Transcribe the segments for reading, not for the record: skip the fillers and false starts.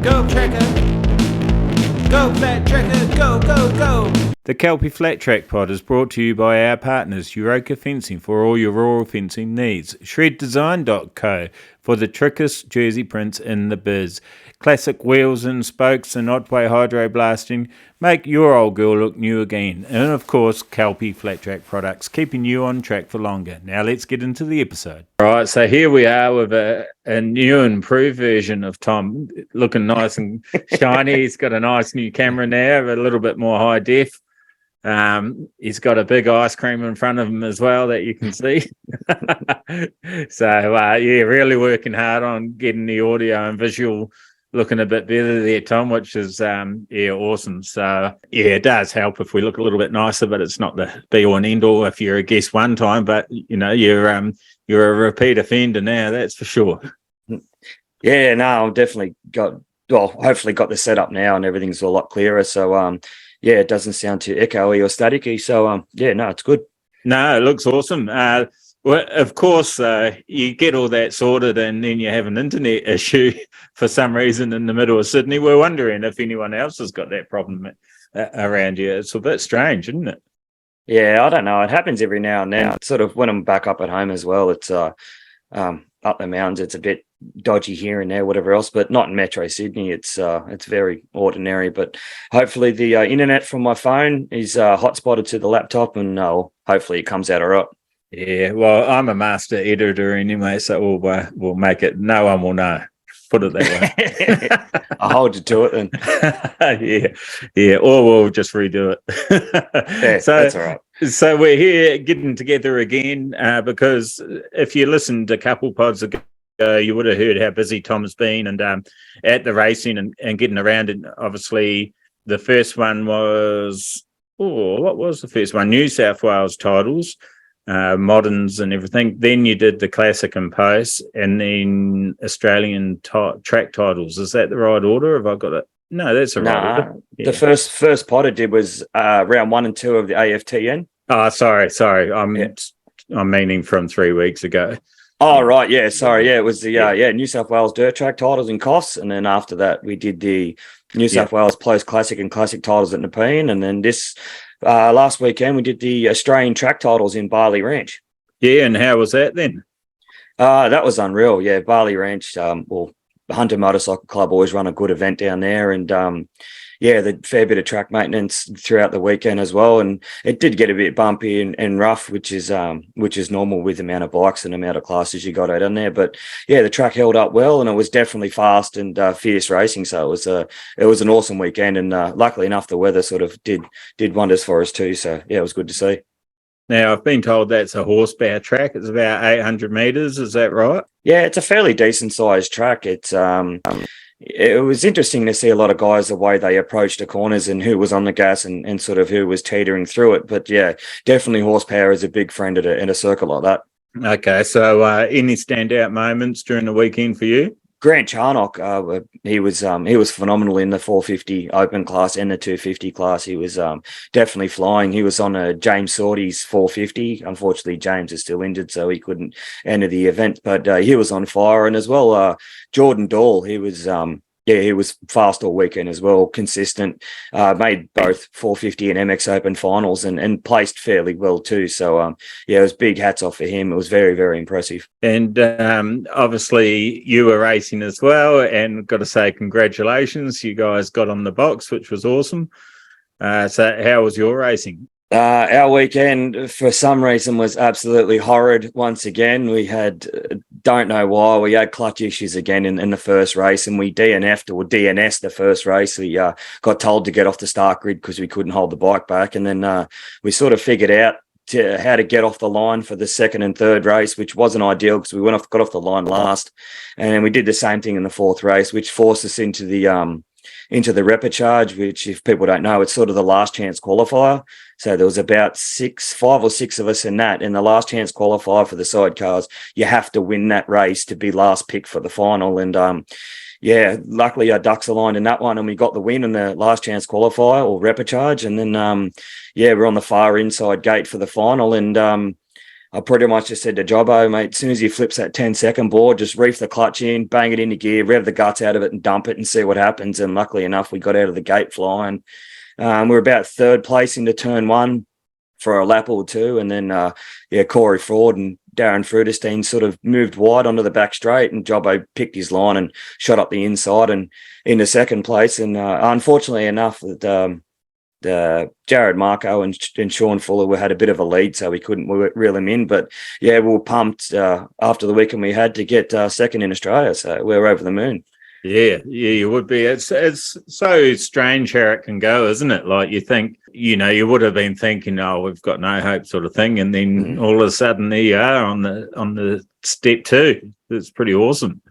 Go Trekker! Go Flat Trekker! Go, go, go! The Kelpie Flat Track Pod is brought to you by our partners, Euroka Fencing, for all your rural fencing needs. ShredDesign.co for the trickiest jersey prints in the biz. Classic wheels and spokes and Otway hydro blasting make your old girl look new again. And of course, Kelpie Flat Track products, keeping you on track for longer. Now let's get into the episode. Right, so here we are with a new and improved version of Tom, looking nice and shiny. He's got a nice new camera now, a little bit more high def. He's got a big ice cream in front of him as well that you can see. So, really working hard on getting the audio and visual looking a bit better there, Tom, which is, awesome. So, it does help if we look a little bit nicer, but it's not the be-all and end-all if you're a guest one time. But, you're a repeat offender now, that's for sure. Yeah, no, I've definitely hopefully got the setup now and everything's a lot clearer. So, it doesn't sound too echoey or staticky. So, it's good. No, it looks awesome. Well, of course, you get all that sorted and then you have an internet issue for some reason in the middle of Sydney. We're wondering if anyone else has got that problem around you. It's a bit strange, isn't it? Yeah, I don't know. It happens every now and then. Sort of when I'm back up at home as well, it's up the mountains. It's a bit dodgy here and there, whatever else, but not in Metro Sydney. It's very ordinary. But hopefully the internet from my phone is hotspotted to the laptop, and hopefully it comes out all right. Yeah, well, I'm a master editor anyway, so we'll make it. No one will know. Put it that way. I'll hold you to it then. Yeah, or we'll just redo it. Yeah, so that's all right. So we're here getting together again because if you listened a couple pods ago, you would have heard how busy Tom has been and at the racing and getting around. And obviously, the first one was what was the first one? New South Wales titles. Moderns and everything. Then you did the classic and post, and then Australian track titles. Is that the right order? Have I got it? No, that's the right order. Yeah. The first pod I did was round 1 and 2 of the AFTN. Oh, sorry. I'm meaning from 3 weeks ago. Oh, right. Yeah. Sorry. Yeah. It was the New South Wales dirt track titles and costs. And then after that, we did the New South Wales Post Classic and Classic titles at Nepean. And then this last weekend, we did the Australian track titles in Barley Ranch. Yeah. And how was that then? That was unreal. Yeah. Barley Ranch, the Hunter Motorcycle Club always run a good event down there. And the fair bit of track maintenance throughout the weekend as well. And it did get a bit bumpy and rough, which is normal with the amount of bikes and the amount of classes you got out on there. But yeah, the track held up well, and it was definitely fast and fierce racing. So it was an awesome weekend, and luckily enough, the weather sort of did wonders for us too. So yeah, it was good to see. Now, I've been told that's a horsepower track. It's about 800 metres. Is that right? Yeah, it's a fairly decent sized track. It's it was interesting to see a lot of guys, the way they approached the corners and who was on the gas and sort of who was teetering through it. But yeah, definitely horsepower is a big friend in a circle like that. Okay, so any standout moments during the weekend for you? Grant Charnock, he was phenomenal in the 450 open class and the 250 class. He was definitely flying. He was on a James Sorty's 450. Unfortunately, James is still injured, so he couldn't enter the event. But he was on fire, and as well, Jordan Dahl. He was fast all weekend as well, consistent. Made both 450 and MX Open finals and placed fairly well too. So it was big hats off for him. It was very, very impressive. And obviously you were racing as well, and got to say congratulations. You guys got on the box, which was awesome. So how was your racing? Our weekend, for some reason, was absolutely horrid once again. We had, don't know why, we had clutch issues again in the first race, and we DNS'd the first race. We got told to get off the start grid because we couldn't hold the bike back. And then we sort of figured out how to get off the line for the second and third race, which wasn't ideal because we got off the line last. And then we did the same thing in the fourth race, which forced us into the repechage, which, if people don't know, it's sort of the last chance qualifier. So there was about 5 or 6 of us in that. In the last chance qualifier for the sidecars, you have to win that race to be last pick for the final. And luckily our ducks aligned in that one, and we got the win in the last chance qualifier or repechage. And then we're on the far inside gate for the final, and I pretty much just said to Jobbo, mate, as soon as he flips that 10-second board, just reef the clutch in, bang it into gear, rev the guts out of it and dump it and see what happens. And luckily enough, we got out of the gate flying. We're about third place into turn one for a lap or two. And then, Corey Ford and Darren Fruderstein sort of moved wide onto the back straight, and Jobbo picked his line and shot up the inside and into second place. And unfortunately enough, that Jared Marco and Sean Fuller had a bit of a lead, so we couldn't reel him in. But yeah, we were pumped after the weekend we had to get second in Australia, so we were over the moon. Yeah, you would be. It's so strange how it can go, isn't it? Like you think, you would have been thinking, oh, we've got no hope, sort of thing, and then all of a sudden there you are on the step two. It's pretty awesome.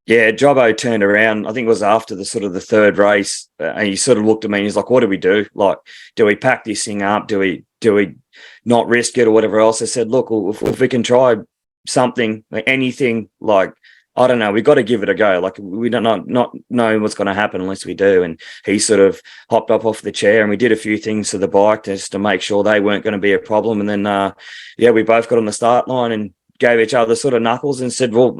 Yeah, Jobbo turned around. I think it was after the sort of the third race, and he sort of looked at me and he's like, "What do we do? Like, do we pack this thing up? Do we not risk it or whatever else?" I said, "Look, if we can try something, anything, like." I don't know. We've got to give it a go. Like we don't not know what's going to happen unless we do. And he sort of hopped up off the chair, and we did a few things to the bike just to make sure they weren't going to be a problem. And then, we both got on the start line and gave each other sort of knuckles and said, "Well,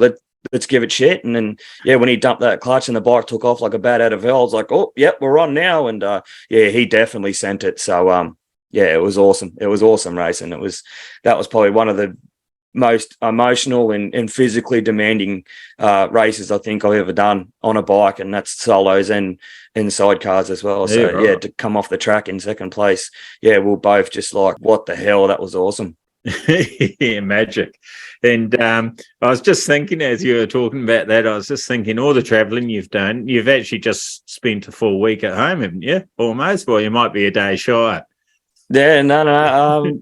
let's give it shit." And then, when he dumped that clutch and the bike took off like a bat out of hell, I was like, "Oh, yep, we're on now." And he definitely sent it. So it was awesome. It was awesome racing. That was probably one of the most emotional and physically demanding races I think I've ever done on a bike, and that's solos and sidecars as well. Yeah, So right. to come off the track in second place, we're both just like, what the hell? That was awesome. Yeah, magic. And I was just thinking, as you were talking about that, I was just thinking, all the travelling you've done, you've actually just spent a full week at home, haven't you? Almost. Well, you might be a day shy. Yeah, no.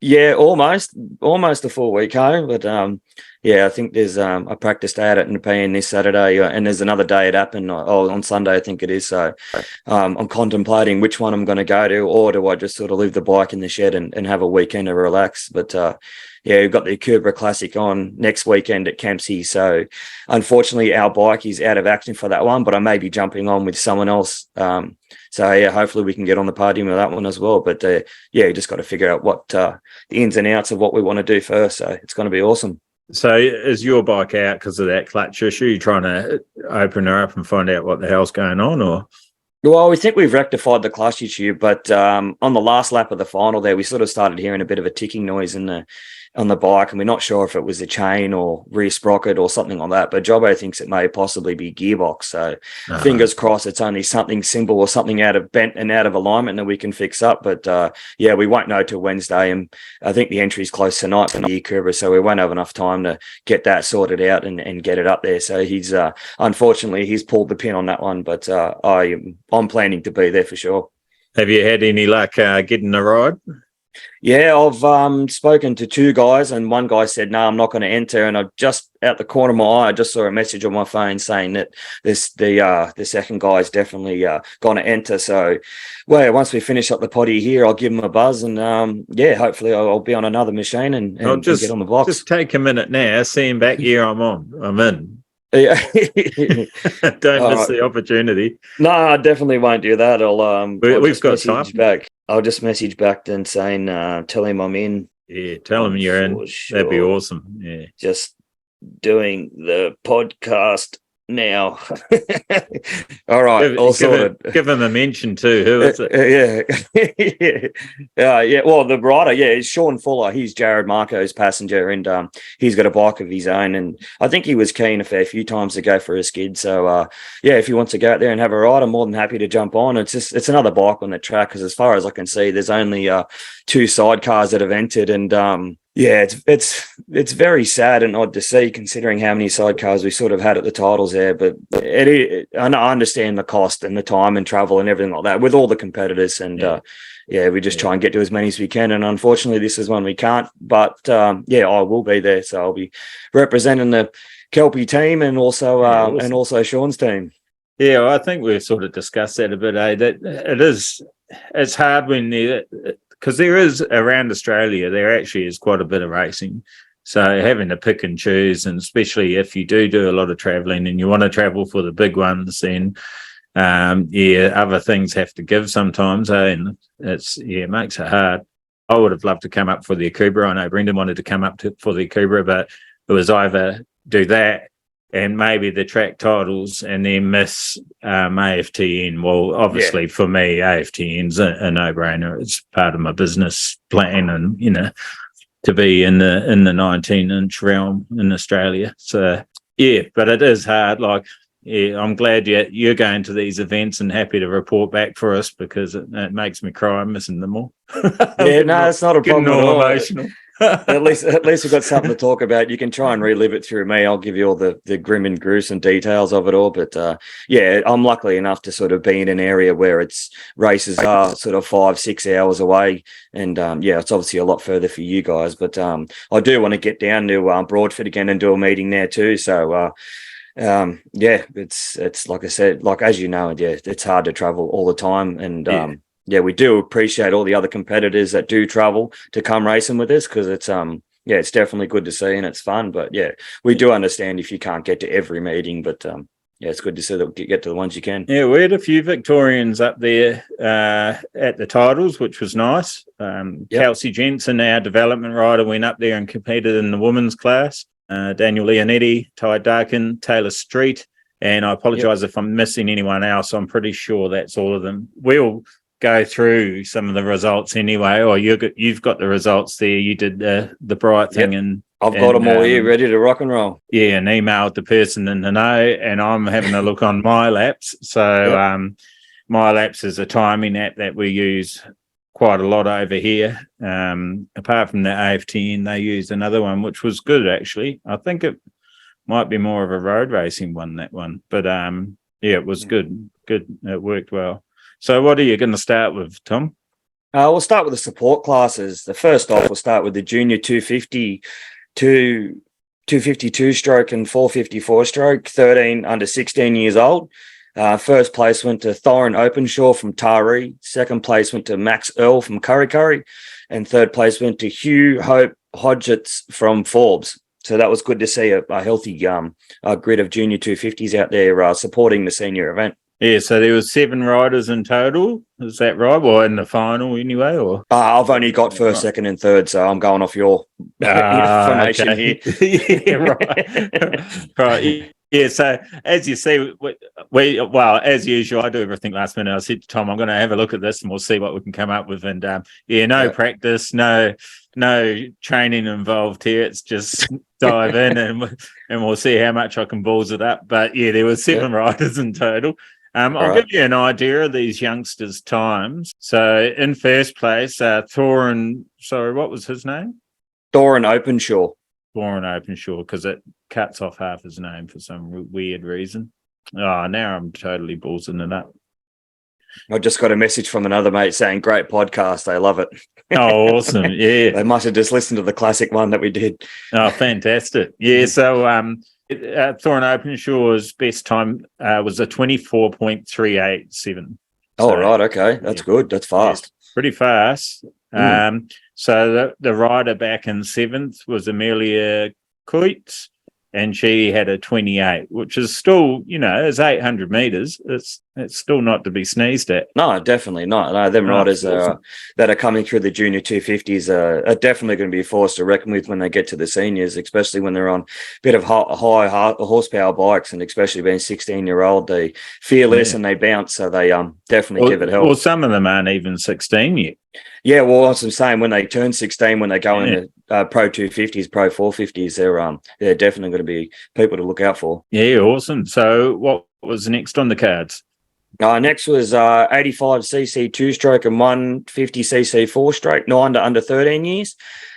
Yeah, almost a full week home, but I think there's a practice day at Nepean this Saturday, and there's another day at Appin on Sunday, I think it is. So I'm contemplating which one I'm going to go to, or do I just sort of leave the bike in the shed and have a weekend to relax? But we've got the Akubra Classic on next weekend at Kempsey, so unfortunately our bike is out of action for that one, but I may be jumping on with someone else. So hopefully we can get on the podium with that one as well. But you just got to figure out what the ins and outs of what we want to do first. So it's going to be awesome. So is your bike out because of that clutch issue? You trying to open her up and find out what the hell's going on, or? Well, we think we've rectified the clutch issue, but on the last lap of the final there, we sort of started hearing a bit of a ticking noise on the bike, and we're not sure if it was a chain or rear sprocket or something like that. But Jobbo thinks it may possibly be gearbox. So fingers crossed it's only something simple or something out of bent and out of alignment that we can fix up. But we won't know till Wednesday, and I think the entry's close tonight for the Akubra, so we won't have enough time to get that sorted out and get it up there. So he's unfortunately he's pulled the pin on that one, but I'm planning to be there for sure. Have you had any luck getting a ride? Yeah, I've spoken to two guys, and one guy said, "No, I'm not going to enter." And I just out the corner of my eye, I just saw a message on my phone saying that the second guy is definitely going to enter. So, once we finish up the potty here, I'll give him a buzz, and hopefully I'll be on another machine and get on the box. Just take a minute now, see him back here. I'm in. Yeah. Don't miss the opportunity. No, I definitely won't do that. We've got time back. I'll just message back then saying, tell him I'm in. Yeah, tell him you're in. Sure. That'd be awesome. Yeah. Just doing the podcast now. All right. Give him a mention too. Who is it? Yeah. Well, the rider, is Sean Fuller. He's Jared Marco's passenger, and he's got a bike of his own. And I think he was keen a fair few times to go for a skid. So, if he wants to go out there and have a ride, I'm more than happy to jump on. It's another bike on the track, because as far as I can see, there's only two sidecars that have entered, and it's very sad and odd to see, considering how many sidecars we sort of had at the titles there. But I understand the cost and the time and travel and everything like that with all the competitors. And we just try and get to as many as we can. And unfortunately, this is one we can't. But I will be there, so I'll be representing the Kelpie team and also and also Sean's team. Yeah, well, I think we've sort of discussed that a bit. That it's hard when because there is around Australia, there actually is quite a bit of racing. So having to pick and choose, and especially if you do a lot of travelling and you want to travel for the big ones, then other things have to give sometimes. And it makes it hard. I would have loved to come up for the Akubra. I know Brendan wanted to come up for the Akubra, but it was either do that and maybe the track titles and then miss AFTN. Well, obviously for me, AFTN's a no-brainer. It's part of my business plan, and to be in the 19-inch realm in Australia. So yeah, but it is hard. Like, yeah, I'm glad you're going to these events and happy to report back for us, because it makes me cry missing them all. Yeah, no, it's not a problem at all. Emotional. At least we've got something to talk about. You can try and relive it through me. I'll give you all the grim and gruesome details of it all. But yeah, I'm lucky enough to sort of be in an area where its races are sort of 5-6 hours away. And yeah, it's obviously a lot further for you guys. But I do want to get down to Broadford again and do a meeting there too. So yeah, it's like I said, like, as you know, yeah, it's hard to travel all the time. And yeah, we do appreciate all the other competitors that do travel to come racing with us, because it's yeah, it's definitely good to see and it's fun. But yeah, we do understand if you can't get to every meeting, but yeah, it's good to see that you get to the ones you can. Yeah, we had a few Victorians up there at the titles, which was nice. Kelsey Jensen, our development rider, went up there and competed in the women's class. Daniel Leonetti, Ty Darkin, Taylor Street, and I apologise if I'm missing anyone else. I'm pretty sure that's all of them. We'll go through some of the results anyway, or you've got the results there. You did the Bright thing, and I've got them all here ready to rock and roll. Yeah, and emailed the person in the know, and I'm having a look on MyLaps. So MyLaps is a timing app that we use quite a lot over here. Apart from the AFTN, they used another one, which was good actually. I think it might be more of a road racing one, that one. But yeah, it was good. Good. It worked well. So what are you going to start with, Tom? We'll start with the support classes. The first off, we'll start with the junior 250 to 252 stroke and 454 stroke, 13 under 16 years old. First place went to Thorin Openshaw from Taree. Second place went to Max Earl from Curry Curry. And third place went to Hugh Hope Hodgetts from Forbes. So that was good to see a healthy grid of junior 250s out there supporting the senior event. Yeah, so there was 7 riders in total. Is that right? Well, in the final anyway, or? I've only got first, second, and third, so I'm going off your information here. Yeah, right. Right. Yeah, so as you see, well, as usual, I do everything last minute. I said to Tom, I'm going to have a look at this and we'll see what we can come up with. And practice, no training involved here. It's just dive in and we'll see how much I can balls it up. But yeah, there were 7 riders in total. I'll give you an idea of these youngsters' times. So in first place, Thorin, sorry, what was his name? Thorin Openshaw. Thorin Openshaw, because it cuts off half his name for some weird reason. Oh, now I'm totally ballsing it up. I just got a message from another mate saying, great podcast. They love it. Oh, awesome. Yeah. They must have just listened to the classic one that we did. Oh, fantastic. Yeah. So Thorin Openshaw's best time was a 24.387. Oh, right. Okay. That's good. That's fast. Yeah, pretty fast. So the rider back in 7th was Amelia Coitz, and she had a 28, which is still, it's 800 meters. It's still not to be sneezed at. No, definitely not. No, them riders that are coming through the junior 250s are definitely going to be a force to reckon with when they get to the seniors, especially when they're on a bit of high horsepower bikes, and especially being 16-year-old, they fearless and they bounce, so they definitely give it help. Well, some of them aren't even 16 yet. Yeah, well, as I'm saying, when they turn 16, when they go into Pro 250s, Pro 450s, they're definitely going to be people to look out for. Yeah, awesome. So what was next on the cards? Next was 85cc 2-stroke and 150cc 4-stroke, 9 to under 13 years.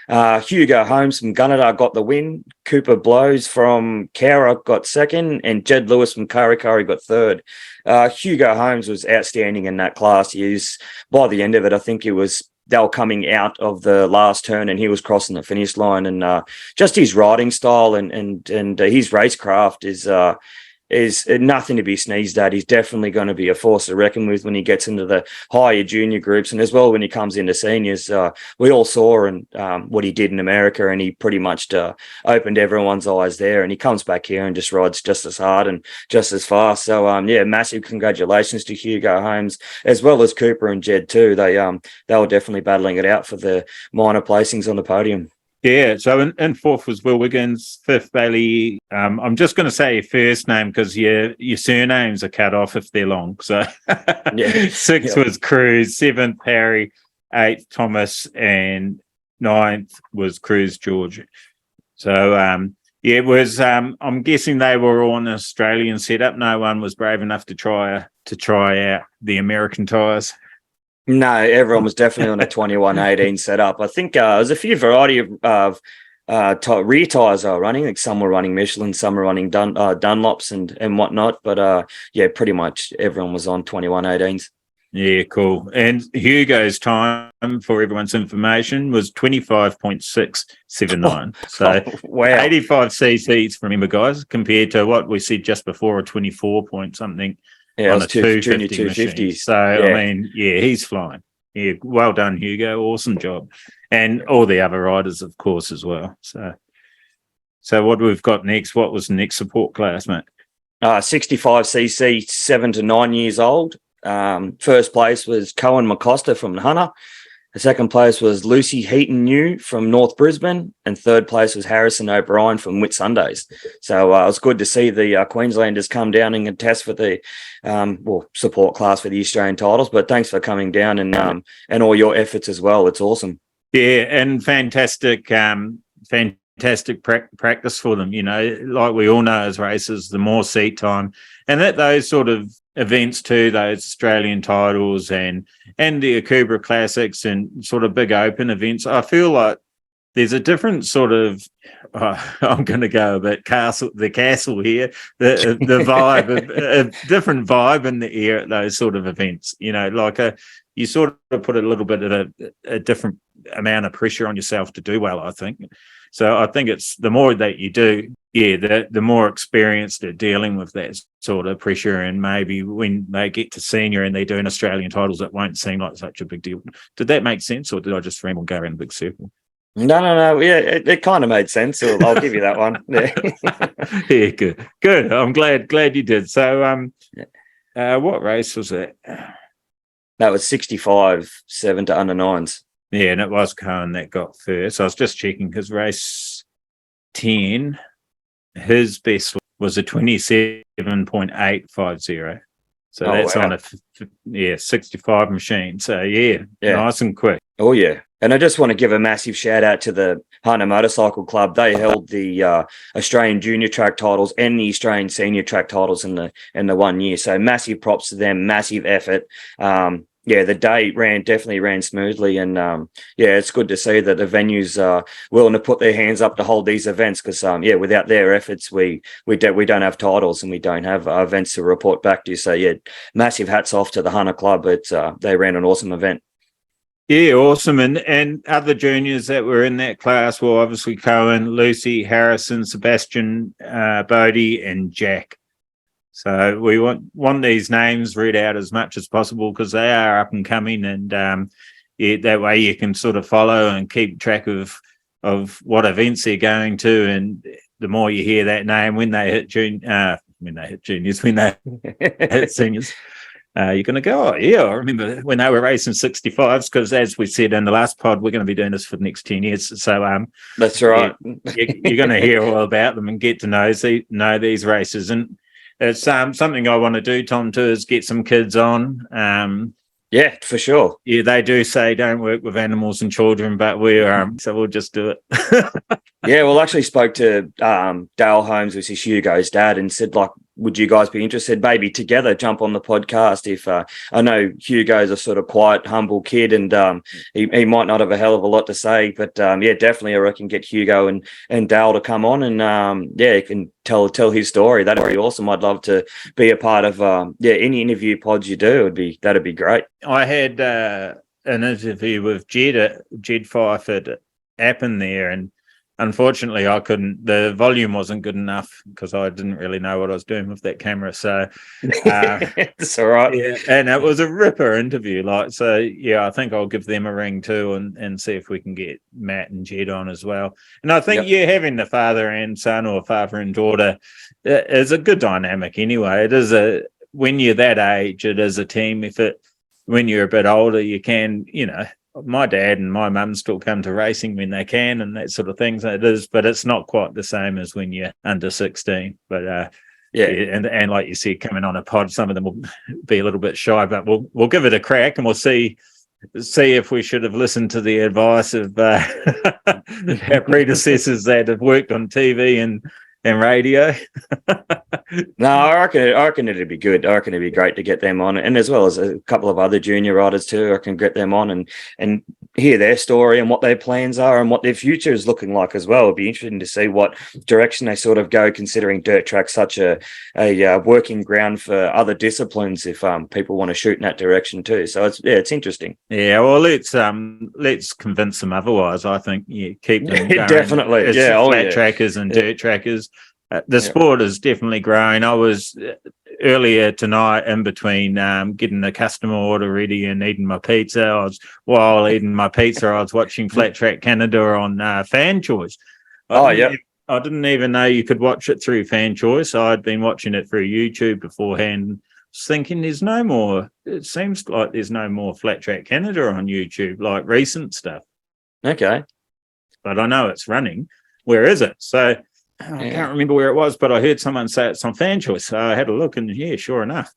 Hugo Holmes from Gunnedah got the win. Cooper Blows from Cowra got second, and Jed Lewis from Curry Curry got third. Hugo Holmes was outstanding in that class. By the end of it, I think they were coming out of the last turn and he was crossing the finish line, and just his riding style and his racecraft is nothing to be sneezed at. He's definitely going to be a force to reckon with when he gets into the higher junior groups, and as well when he comes into seniors. We all saw and what he did in America, and he pretty much opened everyone's eyes there. And he comes back here and just rides just as hard and just as fast. So massive congratulations to Hugo Holmes as well as Cooper and Jed too. They were definitely battling it out for the minor placings on the podium. Yeah, so in fourth was Will Wiggins, fifth Bailey. I'm just going to say your first name because your surnames are cut off if they're long. So sixth was Cruz, seventh Harry, eighth Thomas, and ninth was Cruz George. So it was. I'm guessing they were all on an Australian setup. No one was brave enough to try out the American tyres. No, everyone was definitely on a 21-18 setup. I think there was a few variety of rear tyres they were running. Like some were running Michelin, some were running Dunlops and whatnot. But pretty much everyone was on 21-18s. Yeah, cool. And Hugo's time, for everyone's information, was 25.679. So wow. 85 cc's, remember, guys, compared to what we said just before, a 24 point something. Yeah, on a 250 250. machine. So, I mean, he's flying. Yeah, well done, Hugo. Awesome job. And all the other riders, of course, as well. So what we've got next, what was the next support class, mate? 65cc, 7 to 9 years old. First place was Cohen McCosta from Hunter. The second place was Lucy Heaton New from North Brisbane, and third place was Harrison O'Brien from Whitsundays. So it was good to see the Queenslanders come down and contest for the support class for the Australian titles. But thanks for coming down and all your efforts as well. It's awesome. Yeah, and fantastic practice for them. You know, like we all know as racers, the more seat time, and at those sort of events too, those Australian titles and the Akubra Classics and sort of big open events, I feel like there's a different sort of I'm going to go a bit the castle here, the vibe, a different vibe in the air at those sort of events. You know, like you sort of put a little bit of a different amount of pressure on yourself to do well, I think. So I think it's the more that you do, the more experienced they're dealing with that sort of pressure. And maybe when they get to senior and they're doing Australian titles, it won't seem like such a big deal. Did that make sense, or did I just ramble and go around a big circle? No. Yeah, it kind of made sense. So I'll give you that one. Yeah, yeah, good. I'm glad you did. So, what race was that? That was 65, 7 to under 9s. Yeah, and it was Cohen that got first. I was just checking because race 10, his best was a 27.850. So that's on a 65 machine. So nice and quick. Oh yeah. And I just want to give a massive shout out to the Hunter Motorcycle Club. They held the Australian Junior Track titles and the Australian Senior Track titles in the 1 year. So massive props to them, massive effort. The day definitely ran smoothly, and it's good to see that the venues are willing to put their hands up to hold these events because without their efforts we don't have titles and we don't have events to report back to. So massive hats off to the Hunter Club. They ran an awesome event. Yeah, awesome. And other juniors that were in that class were obviously Cohen, Lucy, Harrison, Sebastian, Bodie, and Jack. So we want these names read out as much as possible because they are up and coming, and that way you can sort of follow and keep track of what events they're going to, and the more you hear that name when they hit juniors, when they hit seniors, you're going to go, I remember when they were racing 65s, because as we said in the last pod, we're going to be doing this for the next 10 years. So that's right. You're going to hear all about them and get to know these races. And it's something I want to do, Tom, too, is get some kids on. Yeah, for sure. Yeah, they do say don't work with animals and children, but so we'll just do it. Yeah, well, I actually spoke to Dale Holmes, which is Hugo's dad, and said, would you guys be interested? Maybe together jump on the podcast. If I know Hugo's a sort of quiet, humble kid, and he might not have a hell of a lot to say, but definitely I reckon get Hugo and Dale to come on, and he can tell his story. That'd be awesome. I'd love to be a part of any interview pods you do. That'd be great. I had an interview with Jed Fife at Appen there, and unfortunately, I couldn't. The volume wasn't good enough because I didn't really know what I was doing with that camera. So, It's all right. yeah, and it was a ripper interview. Like, so yeah, I think I'll give them a ring too, and see if we can get Matt and Jed on as well. And I think Yep. having the father and son or father and daughter is a good dynamic anyway. It is a when you're that age, it is a team effort. When you're a bit older, you can, my dad and my mum still come to racing when they can and that sort of thing. So it is, but it's not quite the same as when you're under 16. But Yeah. yeah, and like you said, coming on a pod, some of them will be a little bit shy, but we'll give it a crack and we'll see if we should have listened to the advice of our predecessors that have worked on TV and radio. No, I reckon it'd be good. I reckon it'd be great to get them on, and as well as a couple of other junior riders too. I can get them on and hear their story and what their plans are and what their future is looking like as well. It'd be interesting to see what direction they sort of go, considering dirt track's such a working ground for other disciplines. If people want to shoot in that direction too, so it's interesting. Yeah, well, let's convince them otherwise. I think keep them going. Definitely, It's flat trackers and dirt trackers. The sport is definitely growing. I was earlier tonight in between getting the customer order ready and eating my pizza. While eating my pizza, I was watching Flat Track Canada on Fan Choice. I didn't even know you could watch it through Fan Choice. I'd been watching it through YouTube beforehand. Thinking there's no more. It seems like there's no more Flat Track Canada on YouTube, like recent stuff. Okay, but I know it's running. Where is it? So I can't remember where it was, but I heard someone say it's on Fan Choice. So I had a look, and yeah, sure enough.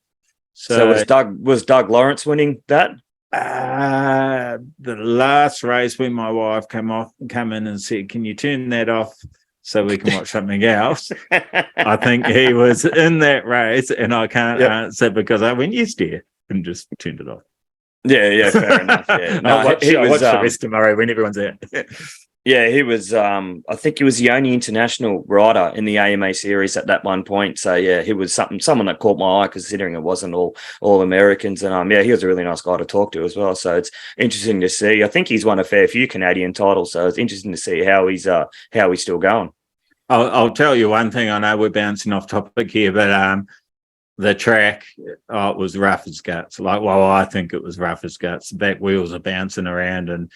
So was Doug Lawrence winning that? The last race when my wife come in and said, "Can you turn that off so we can watch something else?" I think he was in that race, and I can't answer because I went, "Yes, dear," and just turned it off. Yeah, fair enough. Yeah, no, I'll watch the rest tomorrow when everyone's out. Yeah, he was. I think he was the only international rider in the AMA series at that one point. So yeah, he was someone that caught my eye, considering it wasn't all Americans. And he was a really nice guy to talk to as well. So it's interesting to see. I think he's won a fair few Canadian titles. So it's interesting to see how he's still going. I'll tell you one thing. I know we're bouncing off topic here, but the track, it was rough as guts. I think it was rough as guts. The back wheels are bouncing around, and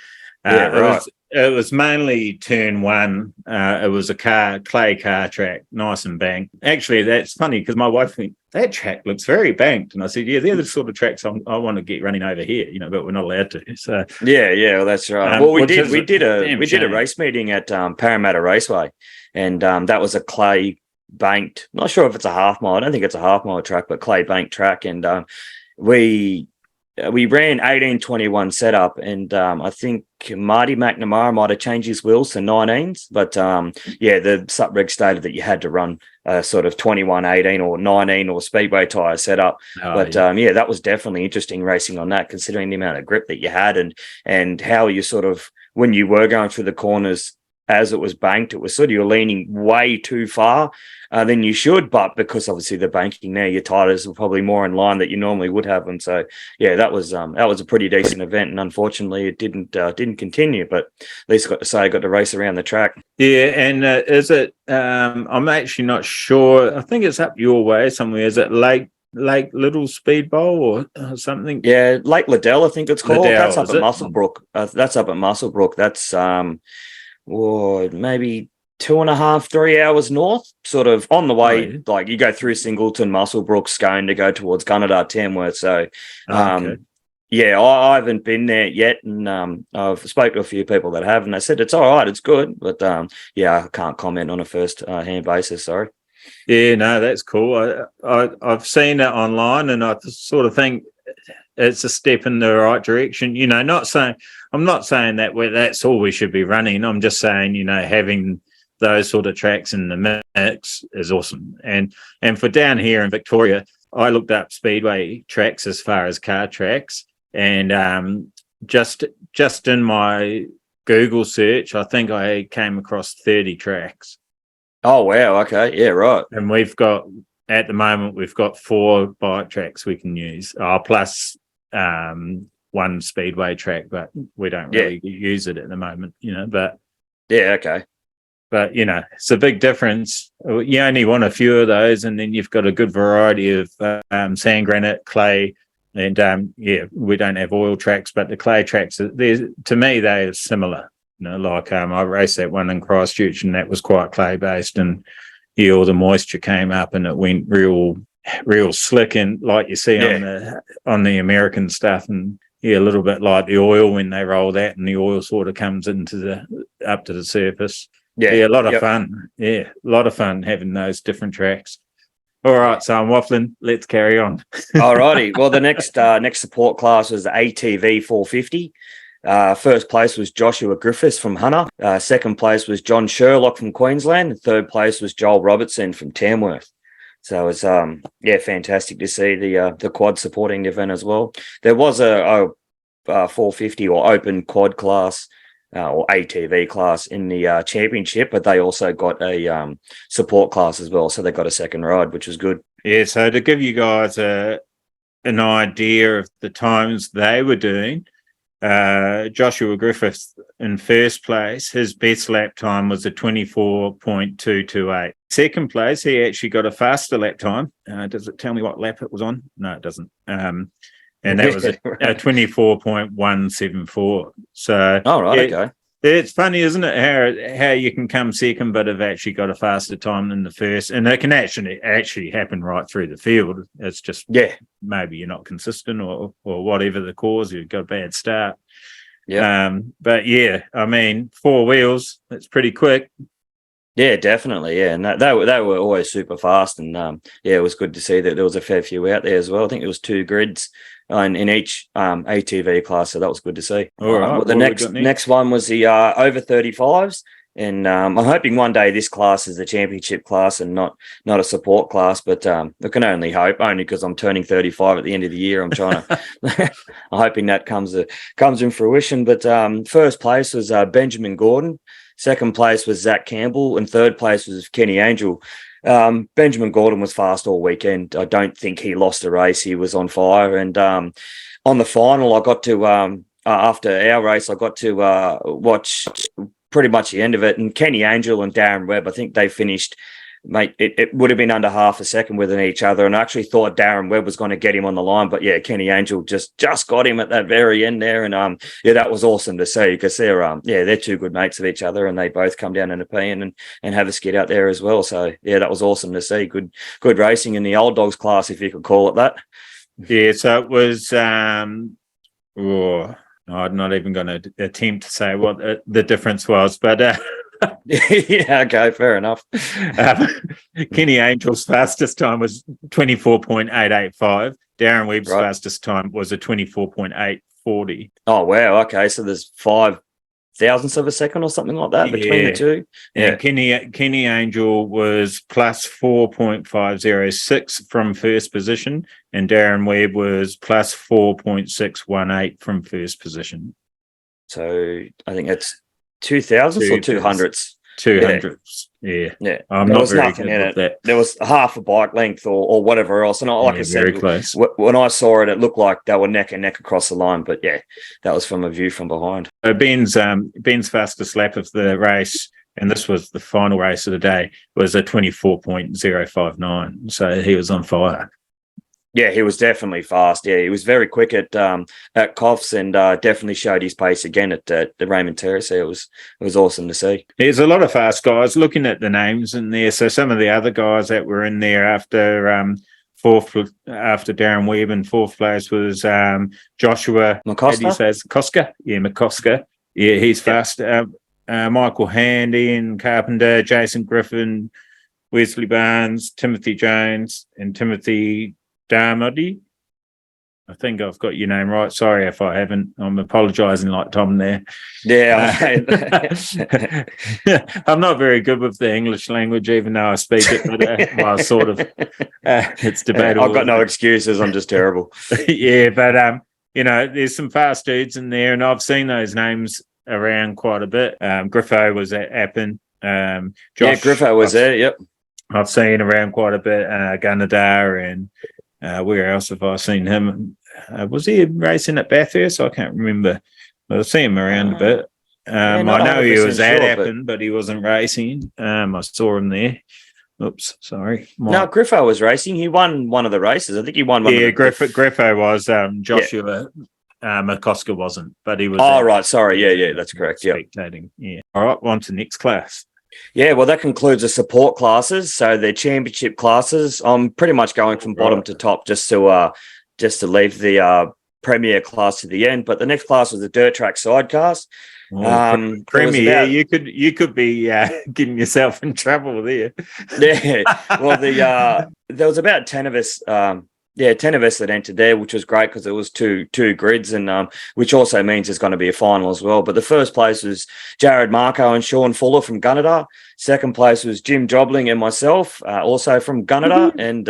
it was mainly turn one. It was a clay car track, nice and banked. Actually, that's funny because my wife went, "That track looks very banked," and I said, "Yeah, they're the sort of tracks I want to get running over here, but we're not allowed to." So yeah, well, that's right. Well, we did a race meeting at Parramatta Raceway, and that was a clay banked. Not sure if it's a half mile. I don't think it's a half mile track, but clay banked track, and we ran 18-21 setup, and I think Marty McNamara might have changed his wheels to 19s, but the sup reg stated that you had to run sort of 21-18 or 19 or speedway tyre setup. That was definitely interesting racing on that, considering the amount of grip that you had and how you sort of, when you were going through the corners, as it was banked, it was sort of you're leaning way too far than you should, but because obviously the banking there, your tires were probably more in line that you normally would have them. So yeah, that was a pretty decent event, and unfortunately it didn't continue. But at least I got to race around the track. Yeah, and is it? I'm actually not sure. I think it's up your way somewhere. Is it Lake Little Speed Bowl or something? Yeah, Lake Liddell, I think it's called. Liddell, that's up at Musselbrook. That's up at Musselbrook. That's maybe 2.5-3 hours north, sort of on the way. Like you go through Singleton, Musselbrook, Scone to go towards Gunnedah, Tamworth. So I haven't been there yet, and I've spoke to a few people that have, and they said it's all right, it's good, but I can't comment on a first hand basis. Sorry. Yeah, no, that's cool. I've seen it online, and I sort of think it's a step in the right direction. I'm not saying that that's all we should be running. I'm just saying, having those sort of tracks in the mix is awesome. And for down here in Victoria, I looked up speedway tracks as far as car tracks, and just in my Google search, I think I came across 30 tracks. Oh wow! Okay, yeah, right. And at the moment we've got 4 bike tracks we can use, plus one speedway track, but we don't really use it at the moment, But yeah, okay. but it's a big difference. You only want a few of those, and then you've got a good variety of sand, granite, clay, and we don't have oil tracks, but the clay tracks, to me, they are similar. Like I raced that one in Christchurch, and that was quite clay based, and all the moisture came up, and it went real slick, and like you see on the American stuff, and a little bit like the oil when they roll that, and the oil sort of comes up to the surface. A lot of fun. Yeah, a lot of fun having those different tracks. All right, so I'm waffling. Let's carry on. All righty. Well, the next support class was the ATV 450. First place was Joshua Griffiths from Hunter. Second place was John Sherlock from Queensland. And third place was Joel Robertson from Tamworth. So it's fantastic to see the quad supporting the event as well. There was a 450 or open quad class or ATV class in the championship, but they also got a support class as well. So they got a second ride, which was good. Yeah, so to give you guys an idea of the times they were doing, Joshua Griffiths in first place, his best lap time was a 24.228. Second place, he actually got a faster lap time. Does it tell me what lap it was on? No, it doesn't. And that was a 24.174. So, okay. It's funny, isn't it, how you can come second but have actually got a faster time than the first, and it can actually happen right through the field. It's just maybe you're not consistent or whatever the cause. You've got a bad start. But I mean, 4 wheels, that's pretty quick. Yeah, definitely. Yeah, and they were always super fast, and it was good to see that there was a fair few out there as well. I think it was 2 grids in each ATV class, so that was good to see. All right. Well, the next one was the over 35s, and I'm hoping one day this class is the championship class and not a support class. But I can only hope, only because I'm turning 35 at the end of the year. I'm trying to, I'm hoping that comes in fruition. But first place was Benjamin Gordon. Second place was Zach Campbell, and third place was Kenny Angel. Benjamin Gordon was fast all weekend. I don't think he lost a race. He was on fire. And on the final, I got to, after our race, I got to watch pretty much the end of it. And Kenny Angel and Darren Webb, I think they finished, mate, it would have been under half a second within each other. And I actually thought Darren Webb was going to get him on the line. But Kenny Angel just got him at that very end there. And that was awesome to see, because they're 2 good mates of each other, and they both come down in a P and have a skid out there as well. So that was awesome to see. Good racing in the old dogs class, if you could call it that. Yeah, so it was I'm not even going to attempt to say what the difference was, but okay, fair enough. Kenny Angel's fastest time was 24.885. Darren Webb's fastest time was a 24.840. Oh wow, okay, so there's 5 thousandths of a second or something like that between the two. And Kenny Angel was plus 4.506 from first position, and Darren Webb was plus 4.618 from first position. So I think that's 2,000ths or 200ths. 200ths. Yeah. I'm there not was very nothing good in with it. that. There was half a bike length or whatever else. And like I said, very close. When I saw it, it looked like they were neck and neck across the line. But that was from a view from behind. Ben's fastest lap of the race, and this was the final race of the day, was a 24.059. So he was on fire. Yeah, he was definitely fast. Yeah, he was very quick at Coffs, and definitely showed his pace again at the Raymond Terrace. It was awesome to see. There's a lot of fast guys. Looking at the names in there, so some of the other guys that were in there after Darren Webb, in fourth place was Joshua McCosker. Yeah, McCosker. Yeah, he's fast. Michael Hand, Ian Carpenter, Jason Griffin, Wesley Barnes, Timothy Jones, and Timothy Darmody. I think I've got your name right. Sorry if I haven't. I'm apologising like Tom there. Yeah. I'm not very good with the English language, even though I speak it, but sort of. It's debatable. I've got no excuses. I'm just terrible. Yeah, but, there's some fast dudes in there, and I've seen those names around quite a bit. Griffo was at Appen. Griffo was there, yep. I've seen around quite a bit. Gunnedah, and where else have I seen him? Was he racing at Bathurst? I can't remember. But I've seen him around a bit. Yeah, I not know he 100% was at sure, but Appin, but he wasn't racing. I saw him there. Oops, sorry. no, Griffo was racing. He won one of the races. I think he won one of the Griffo was. Yeah. Joshua McCosker wasn't, but he was. Oh, right. Sorry. Yeah, that's correct. Yeah. Spectating. Yeah. All right, on to next class. Yeah, well, that concludes the support classes. So the championship classes, I'm pretty much going from bottom to top just to leave the premier class to the end. But the next class was the dirt track sidecast. Premier, you could be getting yourself in trouble there. Yeah, well, there was about 10 of us. 10 of us that entered there, which was great because it was two grids, and which also means there's going to be a final as well. But the first place was Jared Marco and Sean Fuller from Gunnedah. Second place was Jim Jobling and myself, also from Gunnedah. And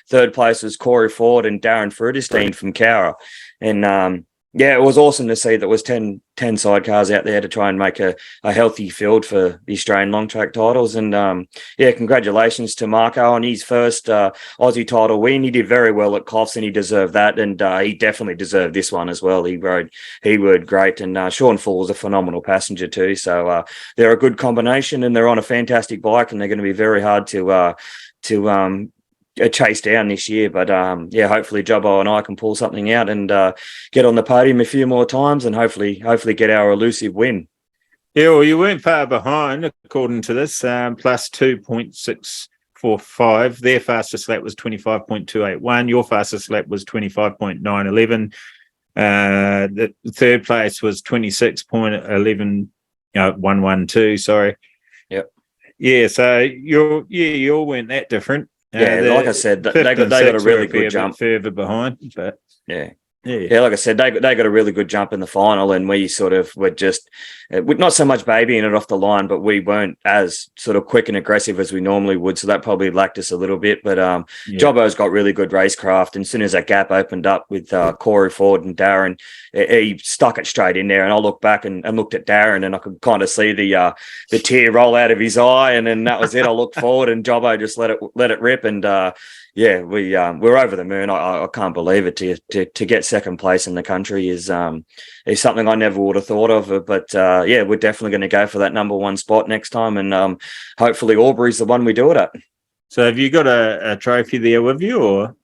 third place was Corey Ford and Darren Frudestein from Cowra. And it was awesome to see that was 10 sidecars out there to try and make a healthy field for the Australian long track titles. And congratulations to Marco on his first Aussie title win. He did very well at Coffs and he deserved that. And he definitely deserved this one as well. He rode great. And Sean Full was a phenomenal passenger too. So they're a good combination and they're on a fantastic bike and they're going to be very hard to chase down this year, but hopefully Jobbo and I can pull something out and get on the podium a few more times and hopefully get our elusive win. Yeah, well, you weren't far behind according to this, plus 2.645. Their fastest lap was 25.281. Your fastest lap was 25.911. The third place was 26.112. Sorry. Yep. Yeah, so you all weren't that different. Like I said, they got a really good jump further behind, but like I said, they got a really good jump in the final, and we sort of were just not so much babying it off the line, but we weren't as sort of quick and aggressive as we normally would, so that probably lacked us a little bit. But Jobbo's got really good racecraft, and as soon as that gap opened up with Corey Ford and Darren, he stuck it straight in there. And I looked back and looked at Darren, and I could kind of see the tear roll out of his eye, and then that was it. I looked forward, and Jobbo just let it rip, and we're over the moon. I can't believe it. To get second place in the country is something I never would have thought of. But we're definitely going to go for that number one spot next time, and hopefully Albury's the one we do it at. So have you got a trophy there with you, or?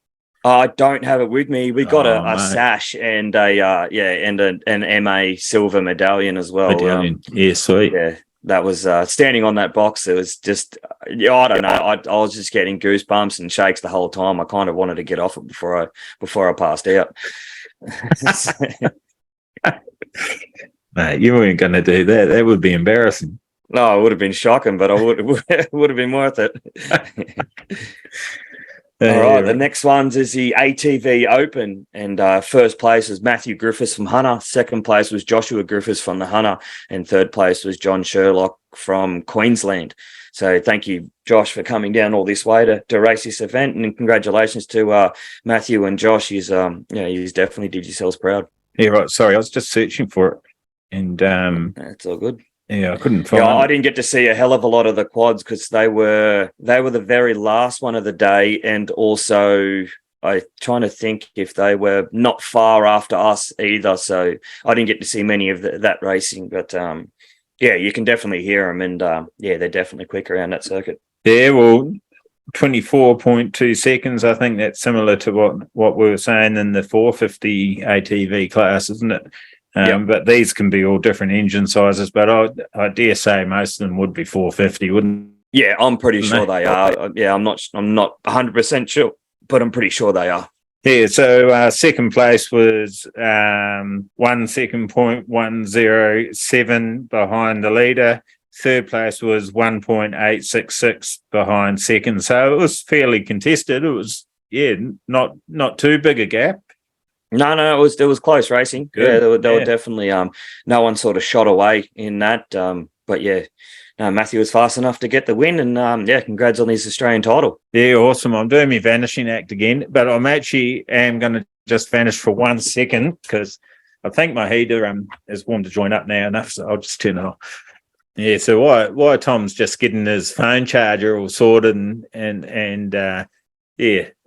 I don't have it with me. We got a sash and an MA silver medallion as well. Yeah, sweet. Yeah. That was standing on that box. It was just, I don't know. I was just getting goosebumps and shakes the whole time. I kind of wanted to get off it before I passed out. Mate, you weren't going to do that. That would be embarrassing. No, it would have been shocking, but it would have been worth it. All right, the next ones is the ATV Open, and first place was Matthew Griffiths from Hunter. Second place was Joshua Griffiths from the Hunter, and third place was John Sherlock from Queensland. So thank you, Josh, for coming down all this way to race this event, and congratulations to Matthew and Josh. He's definitely did yourselves proud. Yeah, right. Sorry, I was just searching for it, and that's all good. Yeah, I couldn't find. I didn't get to see a hell of a lot of the quads because they were the very last one of the day, and also I'm trying to think if they were not far after us either. So I didn't get to see many of that racing, but you can definitely hear them, and they're definitely quick around that circuit. Yeah, well, 24.2 seconds. I think that's similar to what we were saying in the 450 ATV class, isn't it? But these can be all different engine sizes, but I dare say most of them would be 450, wouldn't? Yeah, I'm pretty sure they are. Yeah, I'm not 100% sure, but I'm pretty sure they are. Yeah, so second place was 1 second point 107 behind the leader. Third place was 1.866 behind second. So it was fairly contested. It was not too big a gap. No, it was close racing. Good. Yeah, they were definitely no one sort of shot away in that. But Matthew was fast enough to get the win, and congrats on his Australian title. Yeah, awesome. I'm doing my vanishing act again, but I'm actually going to just vanish for 1 second because I think my heater is warm to join up now enough, so I'll just turn it off. Yeah, so why Tom's just getting his phone charger all sorted and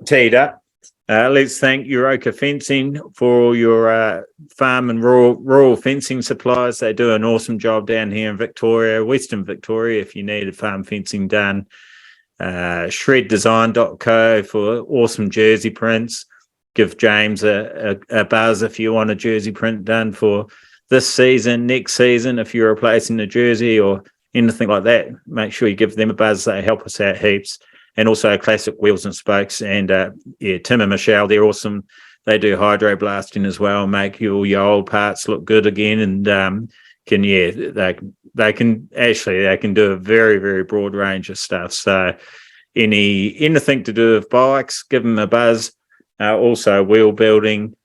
teed up. Let's thank Euroka Fencing for all your farm and rural fencing supplies. They do an awesome job down here in Victoria, Western Victoria, if you need a farm fencing done. Shreddesign.co for awesome jersey prints. Give James a buzz if you want a jersey print done for this season, next season, if you're replacing a jersey or anything like that. Make sure you give them a buzz. They help us out heaps. And also Classic Wheels and Spokes. And Tim and Michelle, they're awesome. They do hydro blasting as well, make all your old parts look good again. And they can do a very, very broad range of stuff. So anything to do with bikes, give them a buzz. Also wheel building.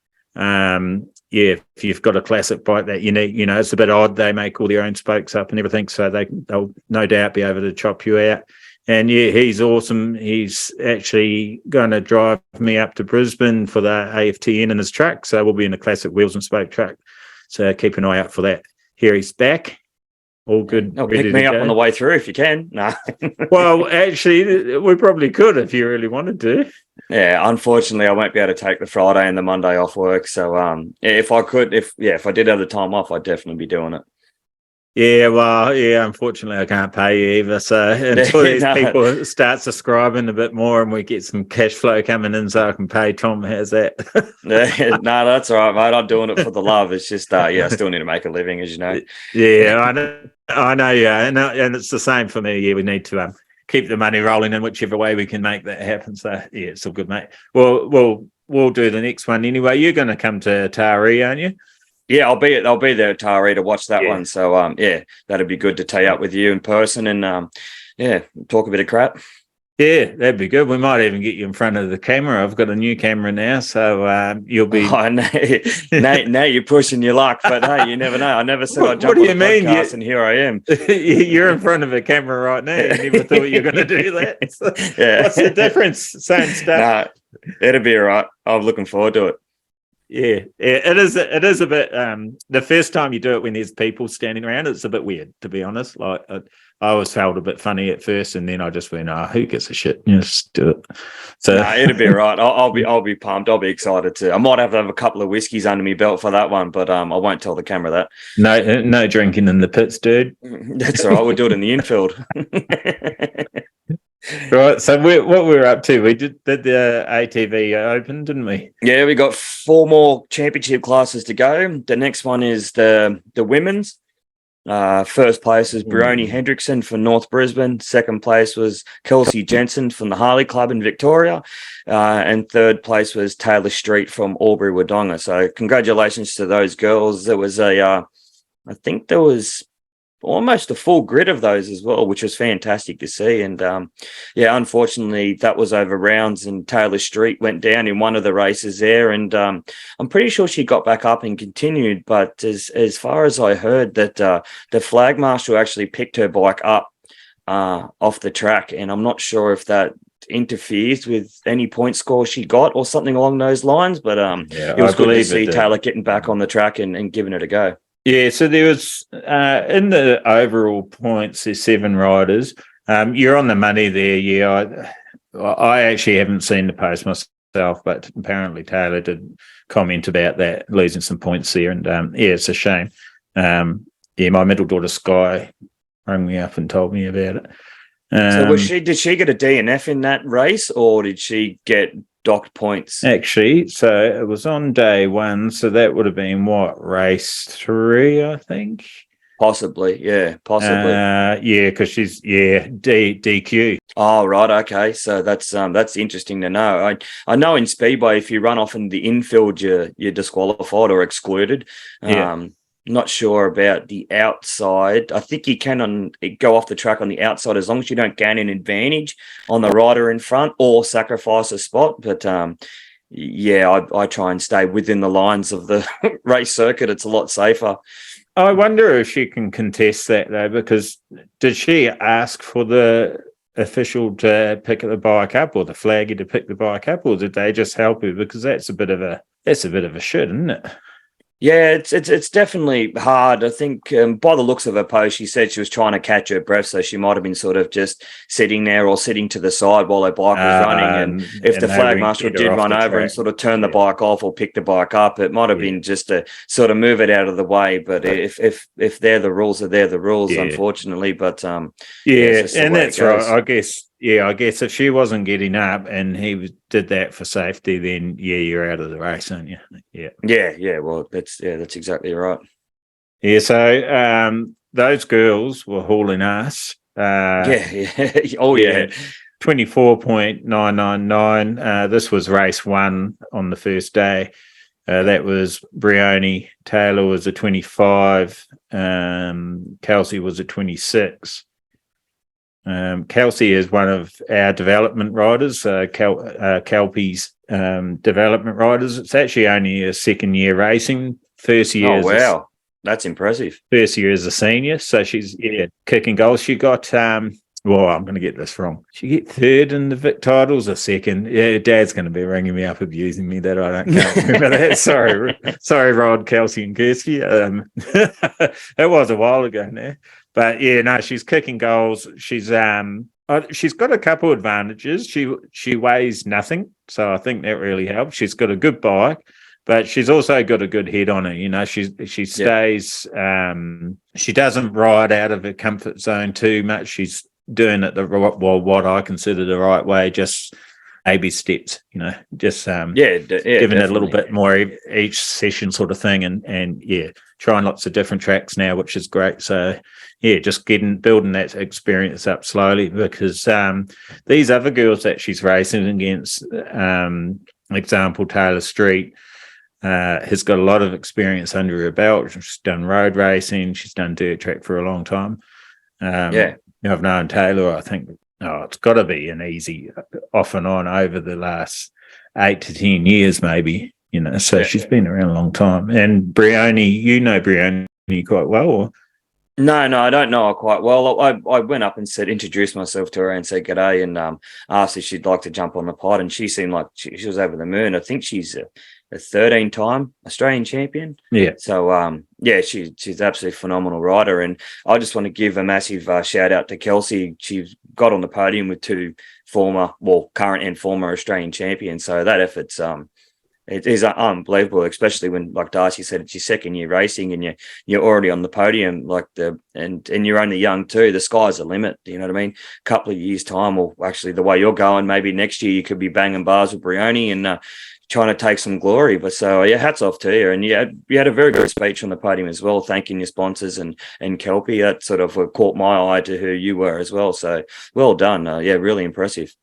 If you've got a classic bike that you need, it's a bit odd. They make all their own spokes up and everything, so they'll no doubt be able to chop you out. And he's awesome. He's actually going to drive me up to Brisbane for the AFTN in his truck. So we'll be in a classic wheels and spoke truck. So keep an eye out for that. Here he's back. All good. Pick me up on the way through if you can. No. Well, actually, we probably could if you really wanted to. Yeah, unfortunately, I won't be able to take the Friday and the Monday off work. So, if I could, if I did have the time off, I'd definitely be doing it. Yeah, well, unfortunately, I can't pay you either. So until these people start subscribing a bit more and we get some cash flow coming in so I can pay Tom, how's that? No, that's all right, mate. I'm doing it for the love. It's just, I still need to make a living, as you know. Yeah, I know, yeah. And it's the same for me. Yeah, we need to keep the money rolling in whichever way we can make that happen. So, yeah, it's all good, mate. Well, we'll do the next one anyway. You're going to come to Taree, aren't you? Yeah, I'll be there at Taree to watch that one. So that'd be good to tee up with you in person and talk a bit of crap. Yeah, that'd be good. We might even get you in front of the camera. I've got a new camera now, so you'll be. Oh, now you're pushing your luck, but hey, you never know. I never said I'd jump on a podcast, and here I am. You're in front of a camera right now. You never thought you were going to do that. Yeah. What's the difference? Same stuff. Nah, it'll be all right. I'm looking forward to it. Yeah, it is a bit. The first time you do it when there's people standing around, it's a bit weird, to be honest. Like I always felt a bit funny at first, and then I just went, who gives a shit? Just do it. So it'll be all right. I'll be pumped. I'll be excited too. I might have to have a couple of whiskeys under my belt for that one, but I won't tell the camera that. No drinking in the pits, dude. That's all right. We'll do it in the infield. Right, so what we're up to, we did the ATV open, didn't we? Yeah, we got 4 more championship classes to go. The next one is the women's. First place is Brioni Hendrickson from North Brisbane. Second place was Kelsey Jensen from the Harley Club in Victoria. And third place was Taylor Street from Albury Wodonga. So congratulations to those girls. There was I think there was almost a full grid of those as well, which was fantastic to see. And unfortunately that was over rounds and Taylor Street went down in one of the races there. And I'm pretty sure she got back up and continued. But as far as I heard that the flag marshal actually picked her bike up off the track. And I'm not sure if that interferes with any point score she got or something along those lines. But it was good to see Taylor getting back on the track and giving it a go. Yeah, so there was, in the overall points, there's 7 riders. You're on the money there, yeah. I actually haven't seen the post myself, but apparently Taylor did comment about that, losing some points there. And, it's a shame. My middle daughter, Sky, rang me up and told me about it. So did she get a DNF in that race, or did she get docked points? Actually, so it was on day 1, so that would have been race 3, I think. Possibly. Because she's DQ. Oh, right, okay. So that's interesting to know. I know in Speedway, if you run off in the infield, you're disqualified or excluded. Not sure about the outside. I think you can go off the track on the outside as long as you don't gain an advantage on the rider in front or sacrifice a spot. But I try and stay within the lines of the race circuit. It's a lot safer. I wonder if she can contest that though, because did she ask for the official to pick the bike up or the flaggy to pick the bike up, or did they just help her? Because that's a bit of a shit, isn't it? Yeah, it's definitely hard. I think by the looks of her post, she said she was trying to catch her breath, so she might have been sort of just sitting there or sitting to the side while her bike was running. And if and the they flag went marshal get her did off run the over and track. sort of turn the Yeah, bike off or pick the bike up, it might have yeah, been just to sort of move it out of the way. But if they're the rules, they're the rules, yeah. unfortunately. But yeah, it's Yeah, just the and way it that's right. goes. I guess, yeah, I guess if she wasn't getting up and did that for safety, then yeah, you're out of the race, aren't you? Yeah, Yeah. Well, that's exactly right. yeah. So those girls were hauling us. Yeah. Oh Yeah, yeah. 24.999. This was race one on the first day. That was Brioni. Taylor was a 25. Kelsey was a 26. Kelsey is one of our development riders, Kelpie's development riders. It's actually only a second year racing. Oh wow, that's impressive. First year as a senior, so she's kicking goals. She got well, I'm going to get this wrong. She get third in the Vic titles or second. Yeah, Dad's going to be ringing me up abusing me that can't remember that. Sorry, Rod, Kelsey, and Kirsty. That was a while ago now. But yeah, no, she's kicking goals. She's got a couple advantages. She weighs nothing, so I think that really helps. She's got a good bike, but she's also got a good head on her. You know, she stays. She doesn't ride out of her comfort zone too much. She's doing it what I consider the right way. Just baby steps. You know, just giving definitely. it a little bit more each session, sort of thing, and trying lots of different tracks now, which is great. So yeah, just building that experience up slowly, because these other girls that she's racing against, example Taylor Street, has got a lot of experience under her belt. She's done road racing. She's done dirt track for a long time. I've known Taylor, I think, it's got to be an easy off and on over the last 8 to 10 years, maybe, you know, so she's been around a long time. And Brioni, you know Brioni quite well, or? No, I don't know her quite well. I went up and introduced myself to her and said g'day, and asked if she'd like to jump on the pod, and she seemed like she was over the moon. I think she's a 13-time Australian champion. Yeah. So she's absolutely phenomenal rider, and I just want to give a massive shout out to Kelsey. She got on the podium with two current and former Australian champions. So that effort's it is unbelievable, especially when, like Darcy said, it's your second year racing and you're already on the podium, and you're only young too. The sky's the limit. You know what I mean? A couple of years time, or actually the way you're going, maybe next year you could be banging bars with Brioni and trying to take some glory. But so yeah, hats off to you. And you had a very good speech on the podium as well, thanking your sponsors and Kelpie. That sort of caught my eye to who you were as well. So well done. Really impressive.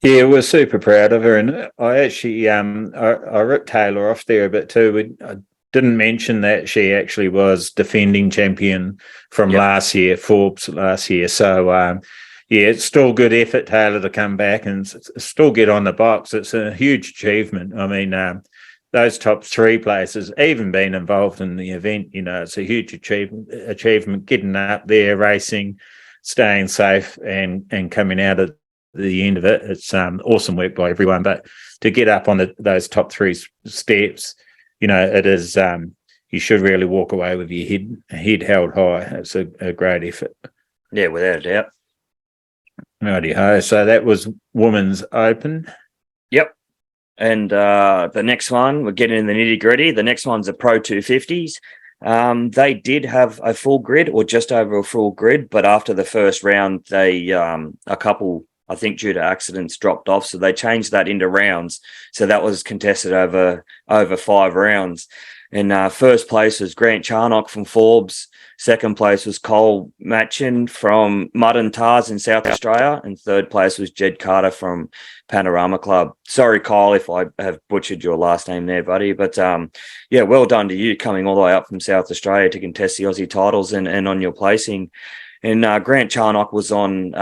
Yeah, we're super proud of her, and I actually I ripped Taylor off there a bit too. I didn't mention that she actually was defending champion from last year, Forbes last year. So it's still good effort, Taylor, to come back and still get on the box. It's a huge achievement. I mean, those top three places, even being involved in the event, you know, it's a huge achievement getting up there, racing, staying safe, and coming out at the end of it. It's awesome work by everyone, but to get up on those top three steps, you know, it is you should really walk away with your head held high. It's a great effort. Yeah, without a doubt. Righty-ho. So that was Women's Open. Yep. And the next one, we're getting in the nitty-gritty. The next one's the Pro 250s. They did have a full grid, or just over a full grid, but after the first round, they a couple, I think due to accidents, dropped off. So they changed that into rounds. So that was contested over 5 rounds. And first place was Grant Charnock from Forbes. Second place was Cole Matchin from Mud and Tars in South Australia. And third place was Jed Carter from Panorama Club. Sorry, Kyle, if I have butchered your last name there, buddy. But well done to you coming all the way up from South Australia to contest the Aussie titles and on your placing. And Grant Charnock was on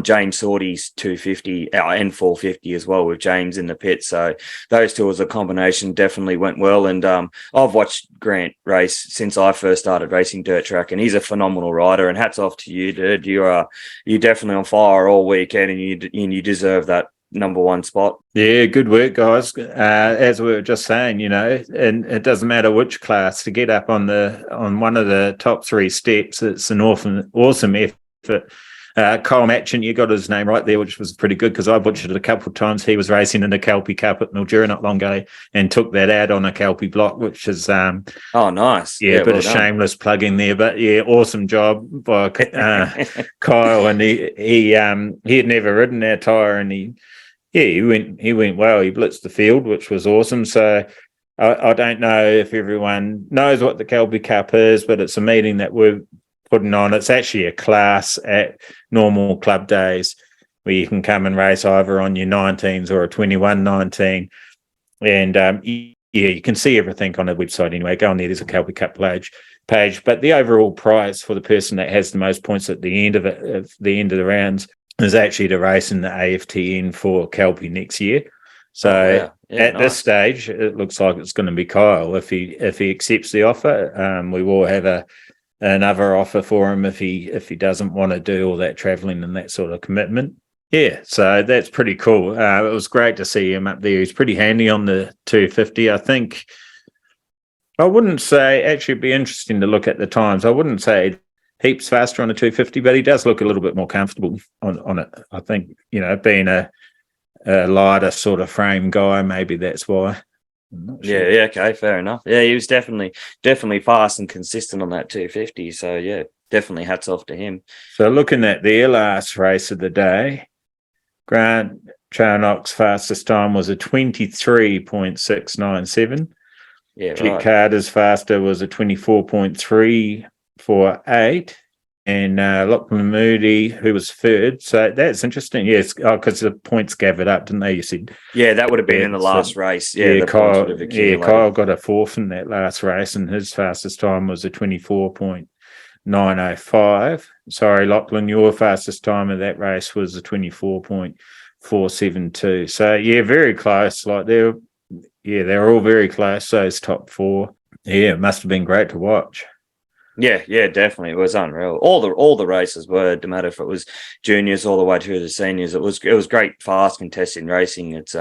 James Sorty's 250 and 450 as well, with James in the pit. So those two as a combination definitely went well. And I've watched Grant race since I first started racing dirt track, and he's a phenomenal rider. And hats off to you, dude. You're definitely on fire all weekend, and you deserve that number one spot. Yeah, good work, guys. As we were just saying, and it doesn't matter which class, to get up on one of the top three steps, it's an awesome effort. Kyle Matchin, you got his name right there, which was pretty good because I butchered it a couple of times. He was racing in the Kelpie Cup at Mildura not long ago and took that out on a Kelpie block, which is oh, nice. Yeah, a bit well of done. shameless plug in there, but yeah, awesome job by Kyle. And he had never ridden our tyre, and he went well. He blitzed the field, which was awesome. So I don't know if everyone knows what the Kelpie Cup is, but it's a meeting that we're putting on. It's actually a class at normal club days where you can come and race either on your 19s or a 21-19. And you can see everything on the website anyway. Go on there. There's a Kelpie Cup page. But the overall prize for the person that has the most points at the end of it, at the end of the rounds, is actually to race in the AFTN for Kelpie next year. So at this stage, it looks like it's going to be Kyle if he accepts the offer. We will have another offer for him if he doesn't want to do all that travelling and that sort of commitment. Yeah, so that's pretty cool. It was great to see him up there. He's pretty handy on the 250. I think I wouldn't say, actually it'd be interesting to look at the times. I wouldn't say heaps faster on the 250, but he does look a little bit more comfortable on it. I think, being a lighter sort of frame guy, maybe that's why. Sure. Yeah, okay, fair enough. Yeah, he was definitely fast and consistent on that 250. So yeah, definitely hats off to him. So looking at their last race of the day, Grant Charnock's fastest time was a 23.697. Yeah, Jet Carter's faster was a 24.348. And Lachlan Moody, who was third. So that's interesting. Yes, because the points gathered up, didn't they? You said. Yeah, that would have been in the last race. Yeah, Kyle got a fourth in that last race, and his fastest time was a 24.905. Sorry, Lachlan, your fastest time of that race was a 24.472. So yeah, very close. Like they're all very close. Those top four. Yeah, it must have been great to watch. Yeah, definitely. It was unreal. All the races were, no matter if it was juniors all the way to the seniors. It was great, fast, contested racing. It's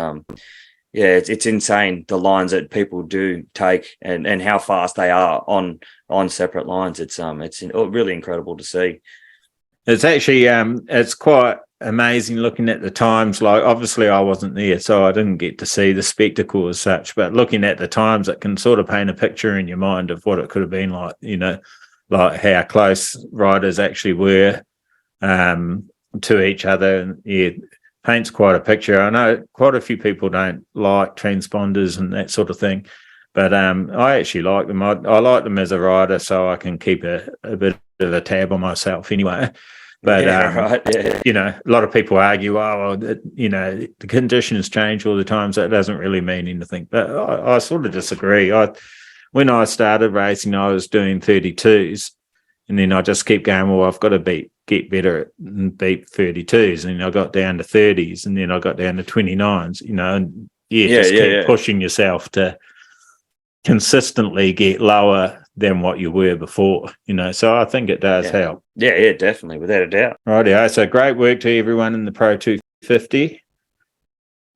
it's insane the lines that people do take and how fast they are on separate lines. It's really incredible to see. It's actually it's quite amazing looking at the times. Like obviously I wasn't there, so I didn't get to see the spectacle as such. But looking at the times, it can sort of paint a picture in your mind of what it could have been like. Like how close riders actually were to each other. And yeah, paints quite a picture. I know quite a few people don't like transponders and that sort of thing, but I actually like them. I like them as a rider, so I can keep a bit of a tab on myself anyway. But a lot of people argue, the conditions change all the time, so it doesn't really mean anything. But I sort of disagree. When I started racing, I was doing 32s, and then I just keep going, well, I've got to get better and beat 32s, and I got down to 30s, and then I got down to 29s, and keep pushing yourself to consistently get lower than what you were before, so I think it does help. Yeah, definitely, without a doubt. Rightio, so great work to everyone in the Pro 250.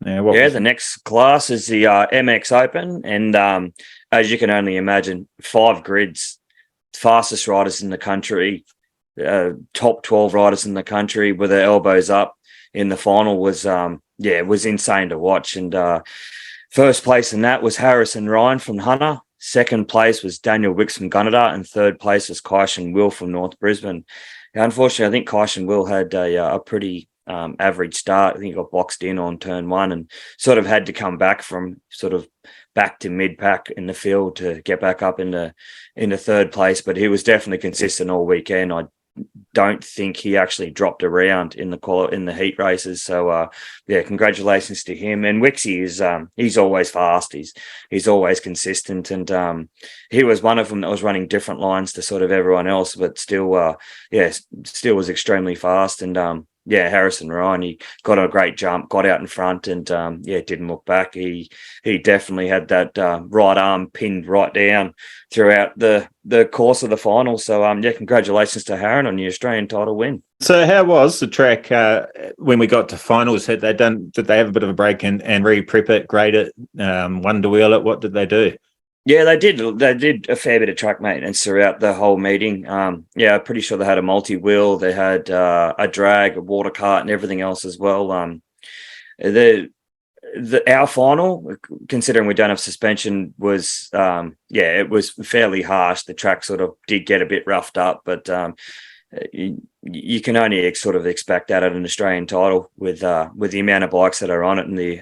Now, the next class is the MX Open, and as you can only imagine, 5 grids, fastest riders in the country, top 12 riders in the country with their elbows up in the final was insane to watch. And first place in that was Harrison Ryan from Hunter. Second place was Daniel Wicks from Gunnedah, and third place was Kaishan Will from North Brisbane. Unfortunately, I think Kaishan Will had a pretty average start. I think he got boxed in on turn 1 and sort of had to come back from sort of back to mid-pack in the field to get back up in the third place. But he was definitely consistent all weekend. I don't think he actually dropped around in the heat races. So congratulations to him. And Wixie is he's always fast. He's always consistent, and he was one of them that was running different lines to sort of everyone else, but still was extremely fast. And Harrison Ryan, he got a great jump, got out in front, and didn't look back. He definitely had that right arm pinned right down throughout the course of the final. So congratulations to Harron on your Australian title win. So how was the track when we got to finals? Did they have a bit of a break and re-prep it, grade it, wonder wheel it? What did they do? Yeah, they did. They did a fair bit of track maintenance throughout the whole meeting. I'm pretty sure they had a multi-wheel. They had a drag, a water cart, and everything else as well. Our final, considering we don't have suspension, was it was fairly harsh. The track sort of did get a bit roughed up, but you can only sort of expect that at an Australian title with the amount of bikes that are on it and the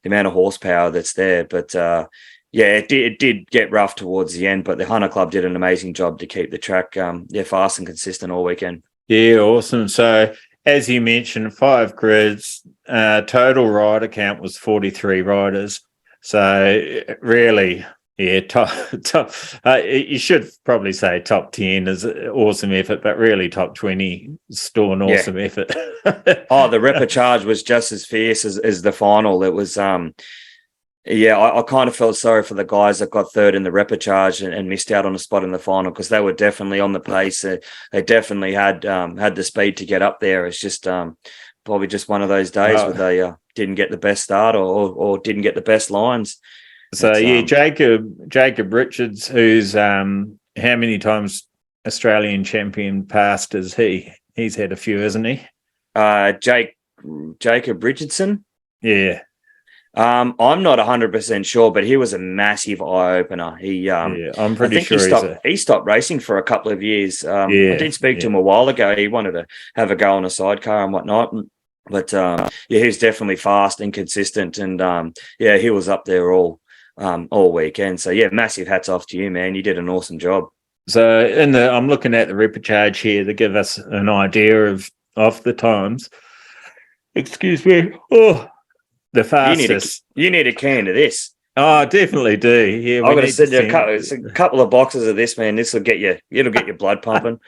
amount of horsepower that's there. But it did get rough towards the end, but the Hunter Club did an amazing job to keep the track fast and consistent all weekend. Yeah, awesome. So as you mentioned, 5 grids, total rider count was 43 riders. So really, top. You should probably say top 10 is an awesome effort, but really top 20 is still an awesome effort. The repechage was just as fierce as the final. It was I kind of felt sorry for the guys that got third in the repechage and missed out on a spot in the final, because they were definitely on the pace. They definitely had the speed to get up there. It's just probably just one of those days where they didn't get the best start or didn't get the best lines. So Jacob Richards, who's how many times Australian champion past is he? He's had a few, hasn't he? Jacob Richardson. Yeah. I'm not 100% sure, but he was a massive eye opener. I'm pretty sure he stopped racing for a couple of years. I did speak to him a while ago. He wanted to have a go on a sidecar and whatnot, but he was definitely fast and consistent, and he was up there all weekend. So massive hats off to you, man. You did an awesome job. So I'm looking at the repechage here to give us an idea of the times. Excuse me. Oh. The fastest. You need a can of this. Oh, I definitely do. Yeah, I've got to send you a couple of boxes of this, man. This will get you. It'll get your blood pumping.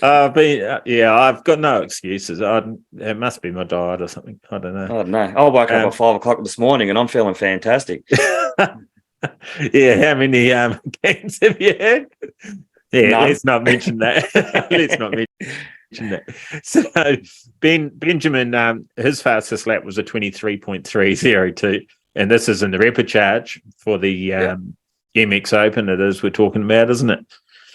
I've got no excuses. It must be my diet or something. I don't know. I woke up at 5 o'clock this morning, and I'm feeling fantastic. How many cans have you had? Yeah, none. Let's not mention that. Let's not mention that. So Benjamin, his fastest lap was a 23.302, and this is in the repechage for the MX Open. It is we're talking about, isn't it?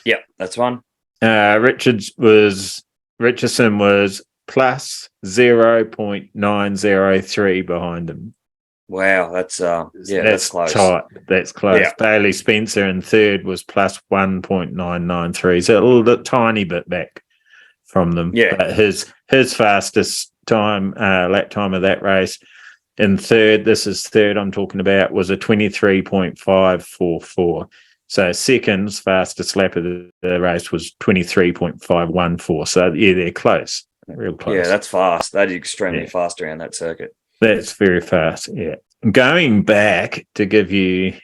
Yep, that's one. Richardson was plus 0.903 behind him. Wow, that's close. Tight. That's close. Yeah. Bailey Spencer in third was plus 1.993, so a little tiny bit back from them. Yeah, but his fastest time, lap time of that race in third. This is third I'm talking about, was a 23.544. So second's fastest lap of the race was 23.514. So they're close, real close. Yeah, that's fast. That is extremely fast around that circuit. That's very fast. Yeah. Going back to give you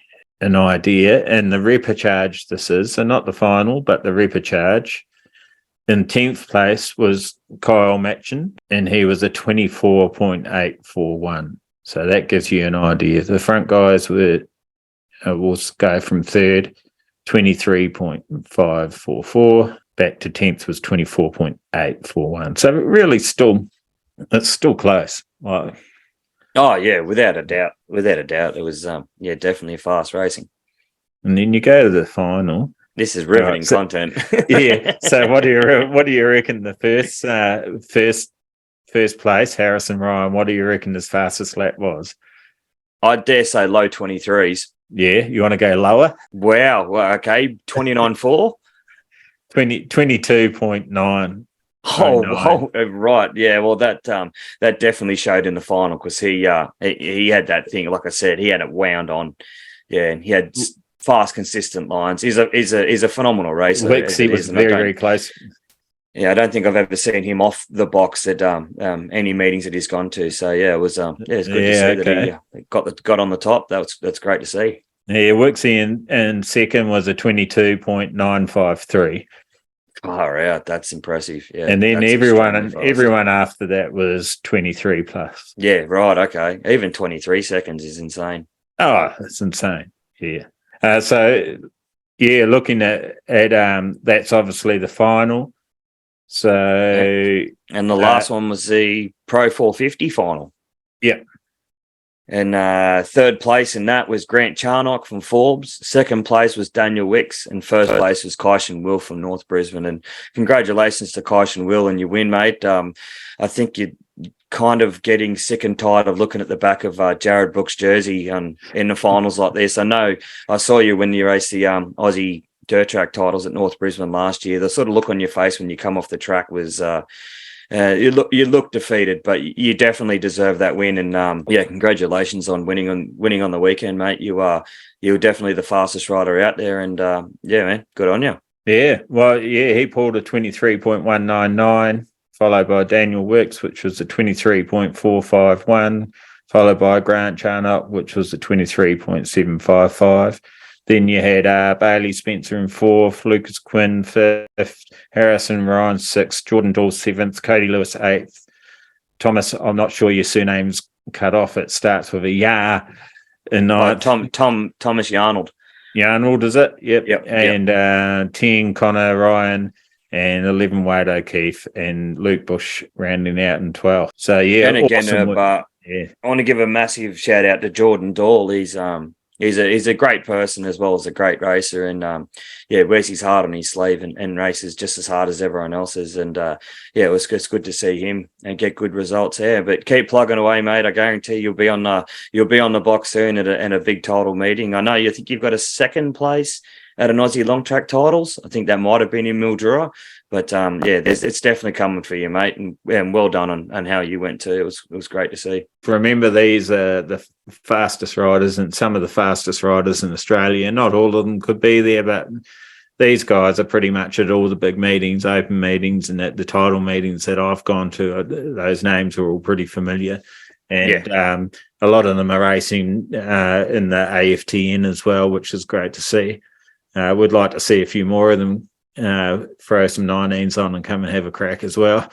an idea, in the repechage, this is so not the final, but the repechage. In 10th place was Kyle Matchin, and he was a 24.841. So that gives you an idea. The front guys will go from third, 23.544, back to 10th was 24.841. So really it's still close. Oh, yeah, without a doubt. It was, definitely fast racing. And then you go to the final. This is riveting content. Yeah. So what do you reckon the first place, Harrison Ryan, what do you reckon his fastest lap was? I dare say low 23s. Yeah. You want to go lower? Wow. Well, okay. 29.4? 22.9. Oh, right. Yeah. Well, that definitely showed in the final, because he had that thing. Like I said, he had it wound on. Yeah, and he had fast, consistent lines. He's a phenomenal racer. Wixie was very close. Yeah, I don't think I've ever seen him off the box at any meetings that he's gone to. So it was it's good to see that he got on the top. That's great to see. Yeah, Wixie in second was a 22.953. Far out. That's impressive. Yeah. And then That's extremely fast. everyone after that was 23 plus. Yeah, right. Okay. Even 23 seconds is insane. Oh, it's insane. Yeah. So yeah, looking at that's obviously the final. So And the last one was the Pro 450 final. yeah. And third place in that was Grant Charnock from Forbes. Second place was Daniel Wicks. And first place was Kyson Will from North Brisbane. And congratulations to Kyson Will and your win, mate. I think you're kind of getting sick and tired of looking at the back of Jared Brooks' jersey in the finals like this. I know I saw you when you raced the Aussie dirt track titles at North Brisbane last year. The sort of look on your face when you come off the track was... you look defeated, but you definitely deserve that win. And congratulations on winning on the weekend, mate. You were definitely the fastest rider out there, and man, good on you. Yeah, well, yeah, he pulled a 23.199, followed by Daniel Wicks, which was a 23.451, followed by Grant Charnock, which was a 23.755. Then you had Bailey Spencer in fourth, Lucas Quinn fifth, Harrison Ryan sixth, Jordan Dawes seventh, Cody Lewis eighth. Thomas, I'm not sure your surname's cut off. It starts with a ya in ninth. Thomas Yarnold. Yarnold, is it? Yep. And 10, Connor Ryan, and 11, Wade O'Keefe, and Luke Bush rounding out in 12th. So, yeah, and again, awesome. I want to give a massive shout out to Jordan Dawes. He's a great person as well as a great racer, and wears his heart on his sleeve and races just as hard as everyone else's. And it was just good to see him and get good results there. But keep plugging away, mate. I guarantee you'll be on the box soon at a big title meeting. I know you think you've got a second place at an Aussie long track titles. I think that might have been in Mildura. But it's definitely coming for you, mate, and well done on how you went too. It was great to see. Remember, these are the fastest riders and some of the fastest riders in Australia. Not all of them could be there, but these guys are pretty much at all the big meetings, open meetings, and at the title meetings that I've gone to. Those names are all pretty familiar, and a lot of them are racing in the AFTN as well, which is great to see. We'd like to see a few more of them throw some 19s on and come and have a crack as well.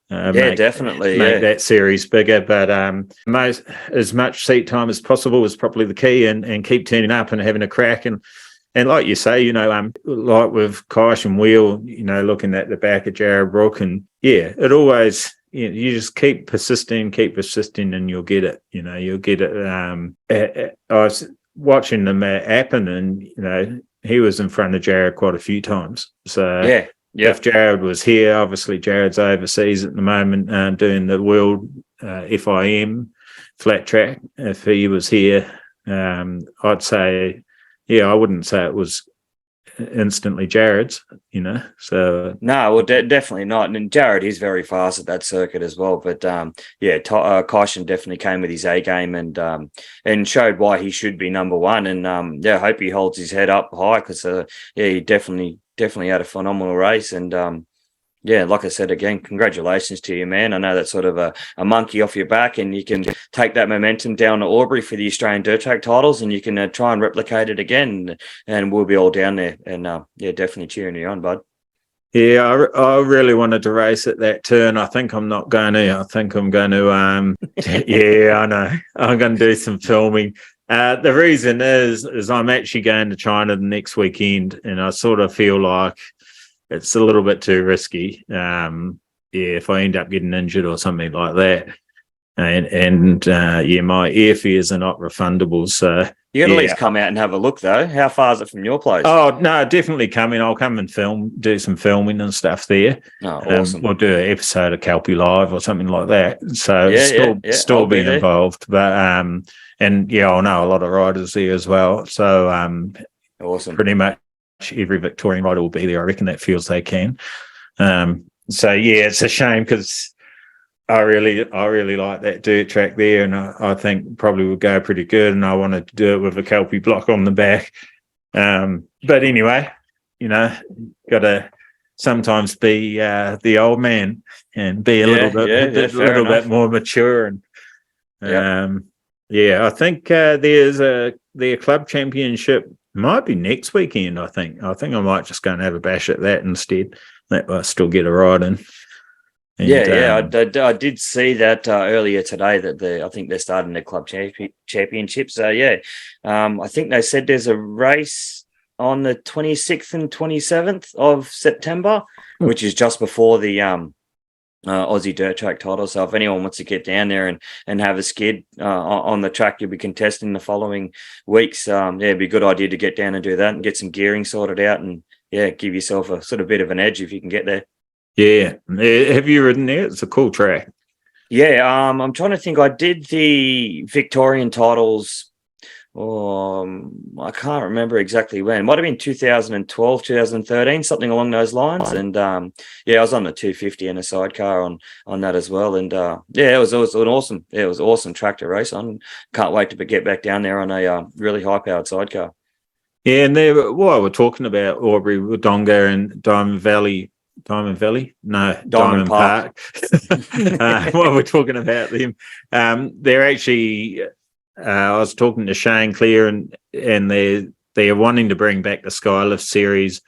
Definitely make that series bigger, but as much seat time as possible is probably the key, and keep turning up and having a crack. And like you say, like with Kysh and Wheel, looking at the back of Jared Brook, and it always, you just keep persisting, and you'll get it. You'll get it. I was watching them happen, and he was in front of Jared quite a few times. So if Jared was here, obviously Jared's overseas at the moment doing the World FIM flat track. If he was here, I'd say, I wouldn't say it was instantly Jared's, So no, well, definitely not. And Jared is very fast at that circuit as well. But Caution definitely came with his A game and showed why he should be number one. And I hope he holds his head up high because he definitely had a phenomenal race. And like I said, again, congratulations to you, man. I know that's sort of a monkey off your back, and you can take that momentum down to Albury for the Australian dirt track titles, and you can try and replicate it again, and we'll be all down there. And definitely cheering you on, bud. Yeah, I really wanted to race at that turn. I think I'm not going to. I think I'm going to, I know. I'm going to do some filming. The reason is I'm actually going to China the next weekend, and I sort of feel like it's a little bit too risky. If I end up getting injured or something like that, and my airfares are not refundable. So you can at least come out and have a look, though. How far is it from your place? Oh no, definitely coming. I'll come and do some filming and stuff there. Oh, awesome. We'll do an episode of Kelpie Live or something like that. So still be involved, but I'll know a lot of riders there as well. So awesome. Pretty much every Victorian rider will be there. I reckon that feels they can. It's a shame because I really like that dirt track there, and I think probably would go pretty good. And I wanted to do it with a Kelpie block on the back. But anyway, got to sometimes be the old man and be a little bit more mature. And I think there's their club championship Might be next weekend, I think. I think I might just go and have a bash at that instead. That will still get a ride in. And, I did see that earlier today that I think they're starting their club championship. So I think they said there's a race on the 26th and 27th of September, which is just before the Aussie Dirt Track title. So if anyone wants to get down there and have a skid on the track, you'll be contesting the following weeks. It'd be a good idea to get down and do that and get some gearing sorted out and give yourself a sort of bit of an edge if you can get there. Yeah. Have you ridden there? It's a cool track. Yeah, I'm trying to think. I did the Victorian titles. I can't remember exactly when. It might have been 2012, 2013, something along those lines. And I was on the 250 and a sidecar on that as well. And it was an awesome. It was an awesome track to race on. Can't wait to get back down there on a really high powered sidecar. Yeah, and while we're talking about Aubrey, Wodonga, and Diamond Valley. No, Diamond Park. While we're talking about them, they're actually. I was talking to Shane Clear, and they're wanting to bring back the Skylift series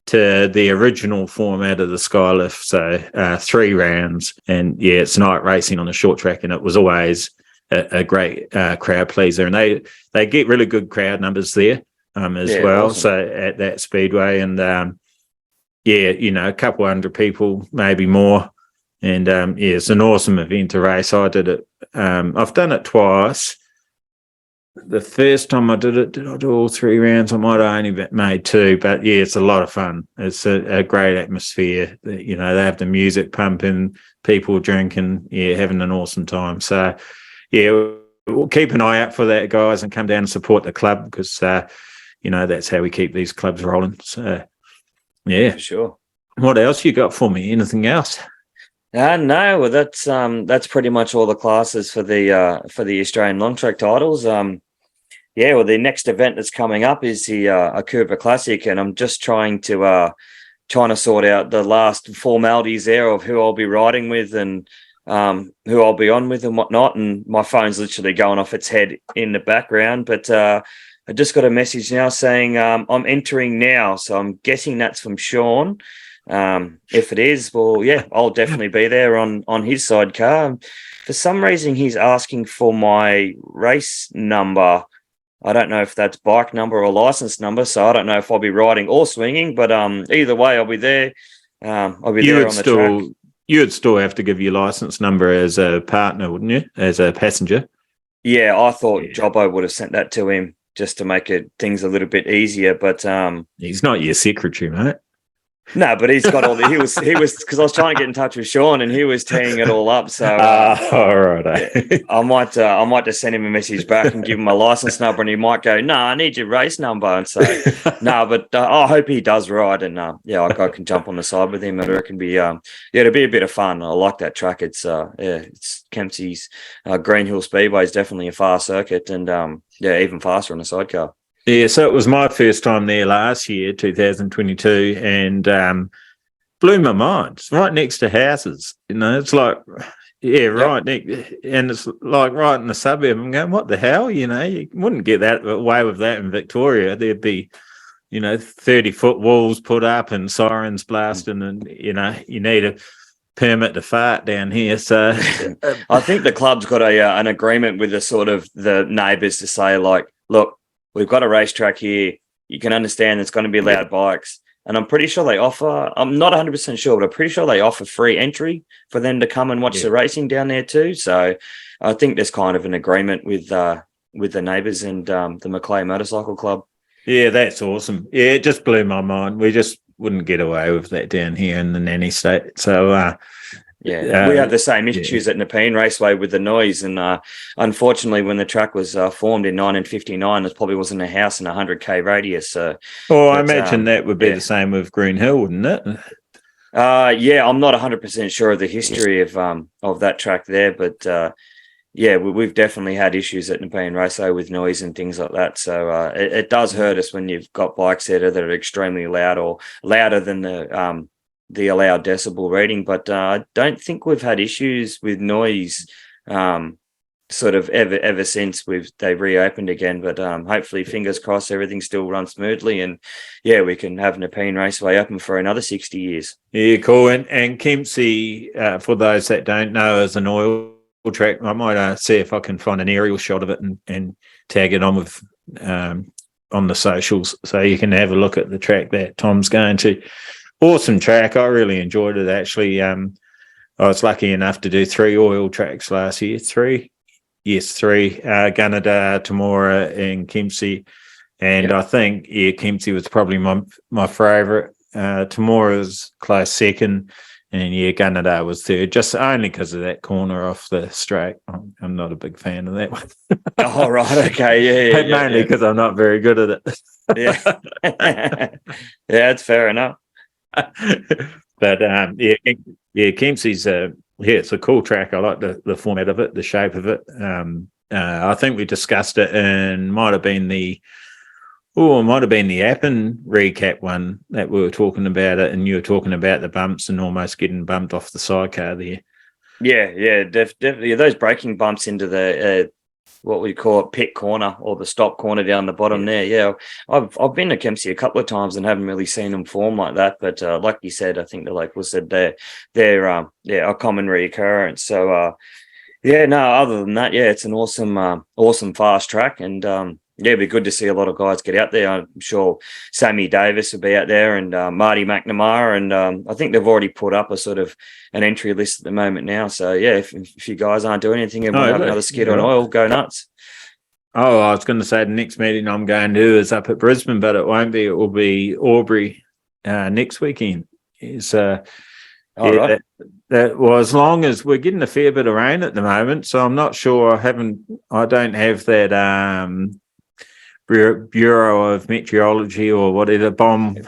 to the original format of the Skylift, so 3 rounds, and it's night racing on the short track, and it was always a great crowd pleaser, and they get really good crowd numbers there as well. Awesome. So at that speedway, and a couple hundred people, maybe more, and it's an awesome event to race. I did it. I've done it twice. The first time I did it, did I do all 3 rounds? I might have only made 2, but it's a lot of fun. It's a great atmosphere. They have the music pumping, people drinking, having an awesome time. So, we'll keep an eye out for that, guys, and come down and support the club because, that's how we keep these clubs rolling. So, yeah. For sure. What else you got for me? Anything else? No, well, that's pretty much all the classes for the Australian long track titles. The next event that's coming up is the Akuba Classic, and I'm just trying to sort out the last formalities there of who I'll be riding with and who I'll be on with and whatnot. And my phone's literally going off its head in the background, but I just got a message now saying I'm entering now, so I'm guessing that's from Sean. If it is, I'll definitely be there on his sidecar. For some reason, he's asking for my race number. I don't know if that's bike number or license number, so I don't know if I'll be riding or swinging, but either way, I'll be there. I'll be there on the track. You would still have to give your license number as a partner, wouldn't you? As a passenger? Yeah, I thought Jobbo would have sent that to him just to make things a little bit easier, but he's not your secretary, mate. No, but he's got all the. He was because I was trying to get in touch with Sean and he was teeing it all up. So, all right, I might just send him a message back and give him a license number, and he might go, "No, I need your race number." And say, "No," but I hope he does ride, and I can jump on the side with him. And it can be, it'll be a bit of fun. I like that track. It's Kempsey's Green Hill Speedway is definitely a fast circuit, and even faster on a sidecar. Yeah, so it was my first time there last year, 2022, and blew my mind. It's right next to houses. It's like, right next, and it's like right in the suburb. I'm going, what the hell? You wouldn't get that away with that in Victoria. There'd be, 30-foot walls put up and sirens blasting, and you need a permit to fart down here. So I think the club's got an agreement with the neighbours to say, like, look, we've got a racetrack here. You can understand there's going to be loud bikes. And I'm pretty sure they offer, I'm not 100% sure, but I'm pretty sure they offer free entry for them to come and watch the racing down there too. So I think there's kind of an agreement with the neighbours and the Macleay Motorcycle Club. Yeah, that's awesome. Yeah, it just blew my mind. We just wouldn't get away with that down here in the nanny state. So, we have the same issues at Nepean Raceway with the noise, and unfortunately, when the track was formed in 1959, there probably wasn't a house in a 100k radius. I imagine that would be the same with Green Hill, wouldn't it? I'm not 100% sure of the history of that track there, but we've definitely had issues at Nepean Raceway with noise and things like that. So it does hurt us when you've got bikes there that are extremely loud or louder than the allowed decibel rating, but I don't think we've had issues with noise sort of ever since they reopened again. But hopefully, fingers crossed, everything still runs smoothly, and yeah, we can have Nepean Raceway open for another 60 years. Yeah, cool. And Kempsey, for those that don't know, is an oil track. I might see if I can find an aerial shot of it and tag it on with on the socials, so you can have a look at the track that Tom's going to. Awesome track. I really enjoyed it, actually. I was lucky enough to do 3 oil tracks last year. 3. Yes, 3. Gunnedah, Temora, and Kempsey. And I think, Kempsey was probably my favourite. Temora's close second. And, Gunnedah was third, just only because of that corner off the straight. I'm not a big fan of that one. Oh, right. Okay. Yeah. Mainly because I'm not very good at it. Yeah. Yeah, that's fair enough. But Kempsey's it's a cool track. I like the format of it, the shape of it. I think we discussed it and might have been the Appen recap one that we were talking about it, and you were talking about the bumps and almost getting bumped off the sidecar there. Yeah, definitely. Those braking bumps into the what we call it, pit corner, or the stop corner down the bottom there. Yeah, I've been to Kempsey a couple of times and haven't really seen them form like that. But like you said, I think they're a common reoccurrence. So other than that, it's an awesome fast track, and it'd be good to see a lot of guys get out there. I'm sure Sammy Davis will be out there, and Marty McNamara, and I think they've already put up a sort of an entry list at the moment now. So if you guys aren't doing anything and want to have another skid on oil, go nuts. Oh, I was going to say the next meeting I'm going to is up at Brisbane, but it won't be. It will be Albury next weekend. Right. As long as we're getting a fair bit of rain at the moment, so I'm not sure. I don't have that Bureau of Meteorology or whatever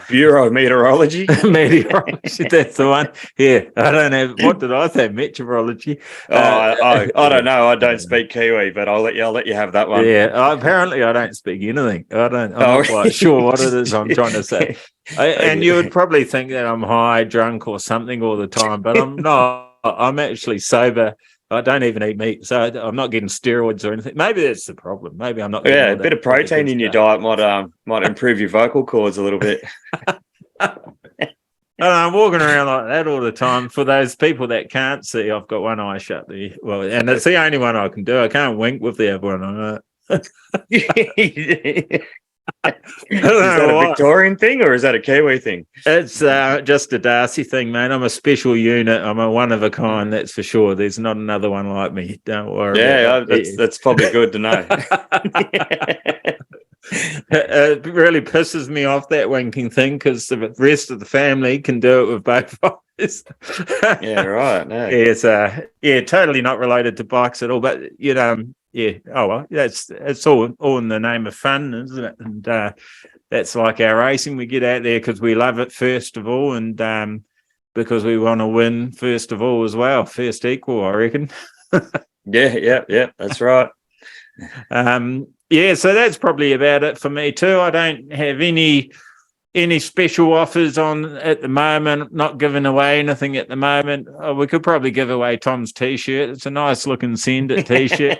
Bureau of Meteorology. Meteorology, that's the one. Yeah, I don't have. What did I say? Meteorology. I don't know. I don't speak Kiwi, but I'll let you have that one. Yeah, apparently I don't speak anything. I'm not quite sure what it is I'm trying to say. And you would probably think that I'm high, drunk, or something all the time, but I'm not. I'm actually sober. I don't even eat meat, so I'm not getting steroids or anything. Maybe that's the problem. Maybe I'm not. A bit of protein in your diet might improve your vocal cords a little bit. I'm walking around like that all the time. For those people that can't see, I've got one eye shut there. Well, and it's the only one I can do. I can't wink with the other one. Is that a Victorian thing or is that a Kiwi thing? It's just a Darcy thing, mate. I'm a special unit. I'm a one of a kind, that's for sure. There's not another one like me. Don't worry. Yeah, that's probably good to know. It really pisses me off, that winking thing, because the rest of the family can do it with both eyes. Yeah, right. No. It's totally not related to bikes at all, but oh well, it's all in the name of fun, isn't it? And that's like our racing. We get out there because we love it first of all, and because we want to win first of all as well. First equal, I reckon. Yeah, that's right. So that's probably about it for me too. I don't have any special offers on at the moment. Not giving away anything at the moment. We could probably give away Tom's T-shirt. It's a nice looking Send It T-shirt.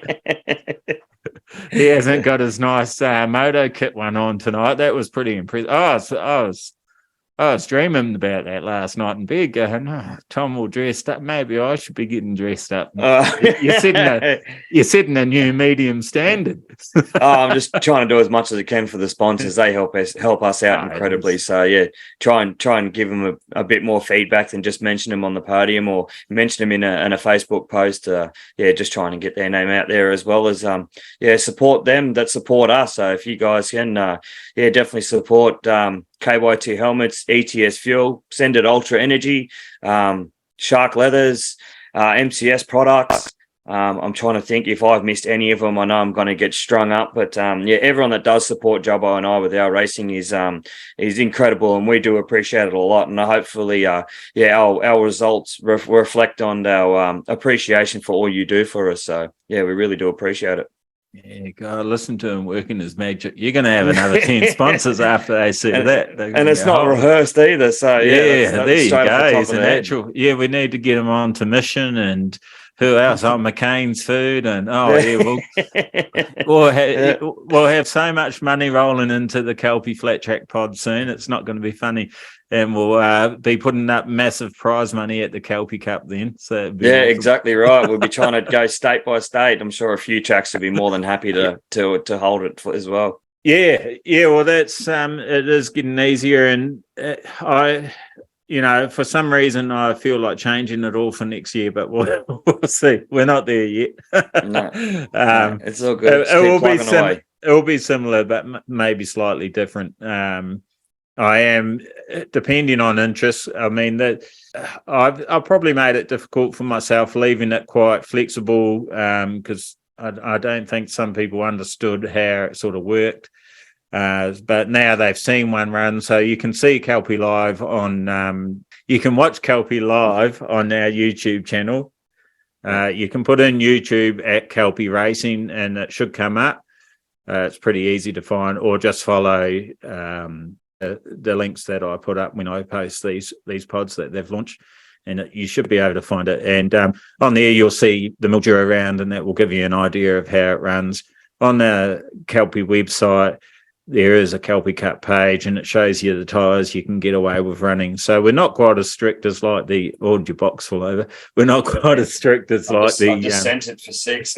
He hasn't got his nice moto kit one on tonight. That was pretty impressive. I was dreaming about that last night in bed, going, Tom all dressed up. Maybe I should be getting dressed up. You're setting a new medium standard. I'm just trying to do as much as I can for the sponsors. They help us out incredibly. So try and give them a bit more feedback than just mention them on the podium or mention them in a Facebook post. Just trying to get their name out there, as well as support them that support us. So if you guys can, definitely support KY2 helmets, ETS fuel, Send It Ultra Energy, Shark Leathers, MCS products. I'm trying to think if I've missed any of them. I know I'm going to get strung up, but everyone that does support Jobbo and I with our racing is incredible, and we do appreciate it a lot. And hopefully, our results reflect on our appreciation for all you do for us. So we really do appreciate it. Yeah, go listen to him working his magic. You're going to have another 10 sponsors after they see that. And it's not rehearsed either. So there you go. He's a natural. Yeah, we need to get him on to Mission and who else? Oh, McCain's Food, and we'll have so much money rolling into the Kelpie Flat Track pod soon. It's not going to be funny, and we'll be putting up massive prize money at the Kelpie Cup then. So it'd be awesome. Exactly right. We'll be trying to go state by state. I'm sure a few tracks will be more than happy to hold it as well. Yeah. Well, that's it is getting easier, and for some reason, I feel like changing it all for next year, but we'll see. We're not there yet. No, it's all good. It will be similar, but maybe slightly different. I am depending on interest. I mean that I've probably made it difficult for myself, leaving it quite flexible because I don't think some people understood how it sort of worked. But now they've seen one run, so you can see Kelpie live on. You can watch Kelpie live on our YouTube channel. You can put in YouTube at Kelpie Racing, and it should come up. It's pretty easy to find, or just follow the links that I put up when I post these pods that they've launched, and you should be able to find it. And on there, you'll see the Mildura round, and that will give you an idea of how it runs. On the Kelpie website, there is a Kelpie Cup page, and it shows you the tyres you can get away with running. So we're not quite as strict as like the your box full over. We're not quite as strict as I just sent it for 6.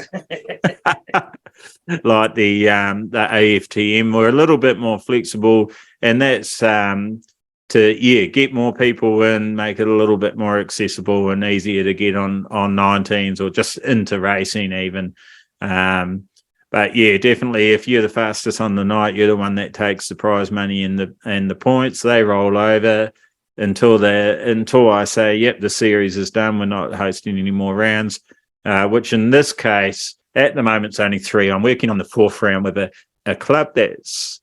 like the AFTM. We're a little bit more flexible, and that's to get more people in, make it a little bit more accessible and easier to get on 19s or just into racing even. But yeah, definitely, if you're the fastest on the night, you're the one that takes the prize money and the points. They roll over until I say, yep, the series is done. We're not hosting any more rounds. Which in this case, at the moment, it's only 3. I'm working on the 4th round with a club that's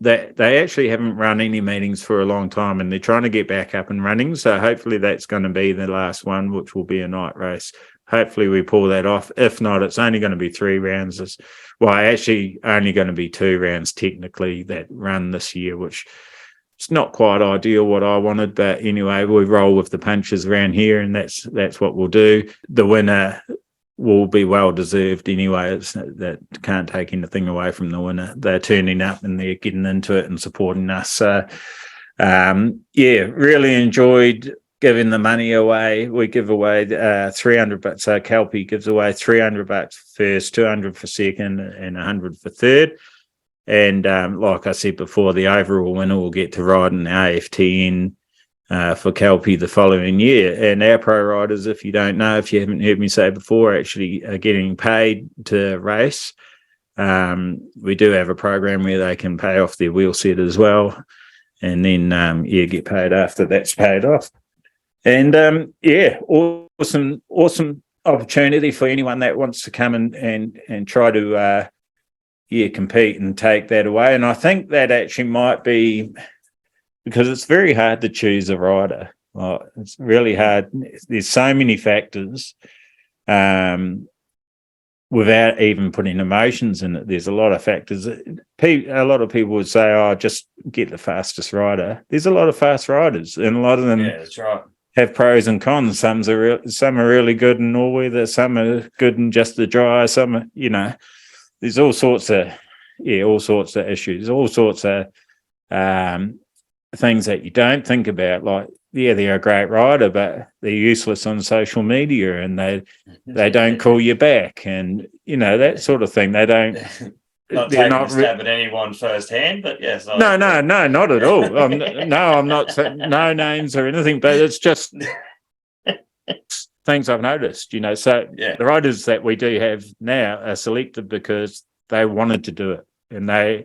that they actually haven't run any meetings for a long time, and they're trying to get back up and running. So hopefully that's going to be the last one, which will be a night race. Hopefully we pull that off. If not, it's only going to be 3 rounds. Actually only going to be 2 rounds technically that run this year, which it's not quite ideal what I wanted. But anyway, we roll with the punches around here, and that's what we'll do. The winner will be well deserved anyway. That can't take anything away from the winner. They're turning up and they're getting into it and supporting us. So really enjoyed giving the money away. We give away $300. So Kelpie gives away $300 first, $200 for second, and $100 for third. And like I said before, the overall winner will get to ride an AFTN for Kelpie the following year. And our pro riders, if you don't know, if you haven't heard me say before, actually are getting paid to race. We do have a program where they can pay off their wheel set as well, and then get paid after that's paid off. And awesome opportunity for anyone that wants to come and try to compete and take that away. And I think that actually might be because it's very hard to choose a rider. It's really hard. There's so many factors without even putting emotions in it. There's a lot of factors. A lot of people would say, just get the fastest rider. There's a lot of fast riders, and a lot of them that's right. have pros and cons. Some are really good in all weather. Some are good in just the dry. Some are, there's all sorts of issues, all sorts of things that you don't think about. Like, they're a great rider, but they're useless on social media, and they don't call you back, and that sort of thing. They don't. Not taking a stab at anyone firsthand, but yes. No, not at all. I'm not no names or anything, but it's just things I've noticed. So the riders that we do have now are selected because they wanted to do it, and they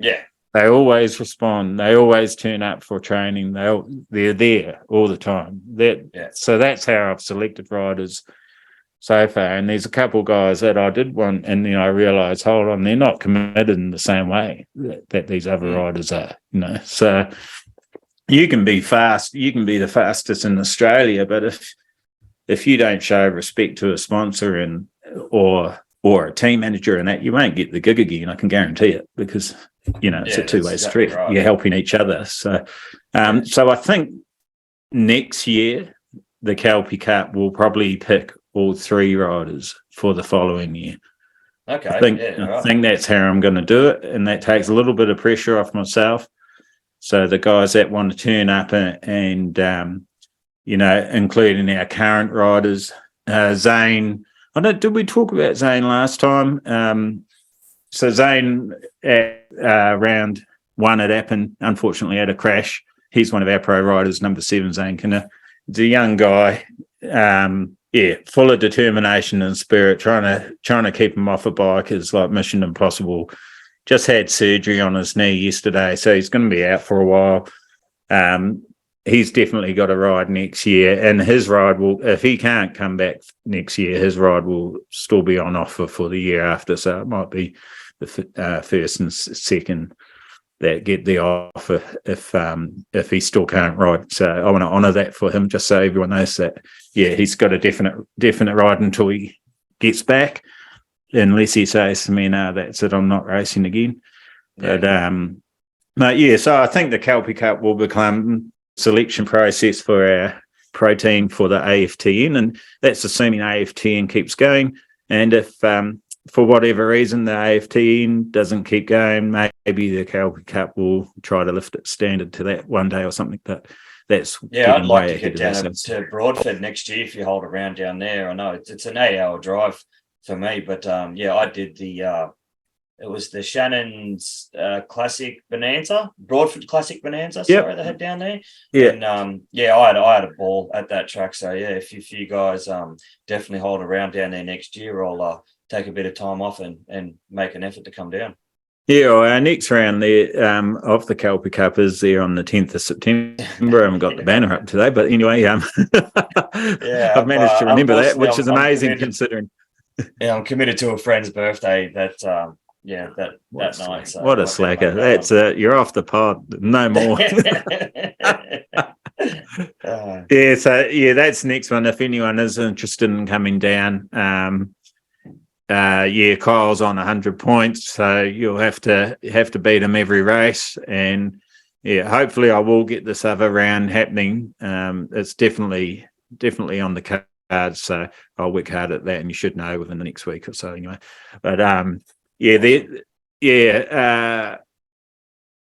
always respond. They always turn up for training. They're there all the time. So that's how I've selected riders so far. And there's a couple of guys that I did want, and then I realised, hold on, they're not committed in the same way that these other riders are. So you can be fast. You can be the fastest in Australia, but if you don't show respect to a sponsor or a team manager and that, you won't get the gig again. I can guarantee it, because it's a two-way street. Right. You're helping each other. So I think next year the Kelpie Cup will probably pick all 3 riders for the following year. Okay. I think that's how I'm going to do it, and that takes a little bit of pressure off myself. So the guys that want to turn up and including our current riders, Zane. Did we talk about Zane last time? So Zane at round 1 at Appin, unfortunately had a crash. He's one of our pro riders, number 7, Zane Kinner. He's a young guy, full of determination and spirit. Trying to keep him off a bike is like mission impossible. Just had surgery on his knee yesterday, so he's going to be out for a while. He's definitely got a ride next year, and his ride will, if he can't come back next year, his ride will still be on offer for the year after. So it might be the first and second that get the offer if he still can't ride. So I want to honour that for him, just so everyone knows that. Yeah, he's got a definite ride until he gets back, unless he says to me, "No, that's it, I'm not racing again." Yeah. So I think the Kelpie Cup will become selection process for our pro team for the AFTN, and that's assuming AFTN keeps going. And if for whatever reason the AFTN doesn't keep going, maybe the Kelpie Cup will try to lift its standard to that one day or something. But that's I'd like to get down to Broadford next year if you hold around down there. I know it's an 8-hour drive for me, but I did the it was the Shannon's Classic Bonanza, Broadford Classic Bonanza. Sorry, they had down there. Yeah, and I had a ball at that track. So yeah, if you guys definitely hold around down there next year, I'll take a bit of time off and make an effort to come down. Yeah, well, our next round there of the Kelpie Cup is there on the 10th of September. I haven't got the banner up today, but anyway, I've managed to remember that, which is amazing considering. Yeah, I'm committed to a friend's birthday that night. So what a slacker! That's you're off the pod. No more. That's the next one. If anyone is interested in coming down, Kyle's on 100 points, so you'll have to beat him every race. And hopefully I will get this other round happening. It's definitely on the card, so I'll work hard at that, and you should know within the next week or so anyway. But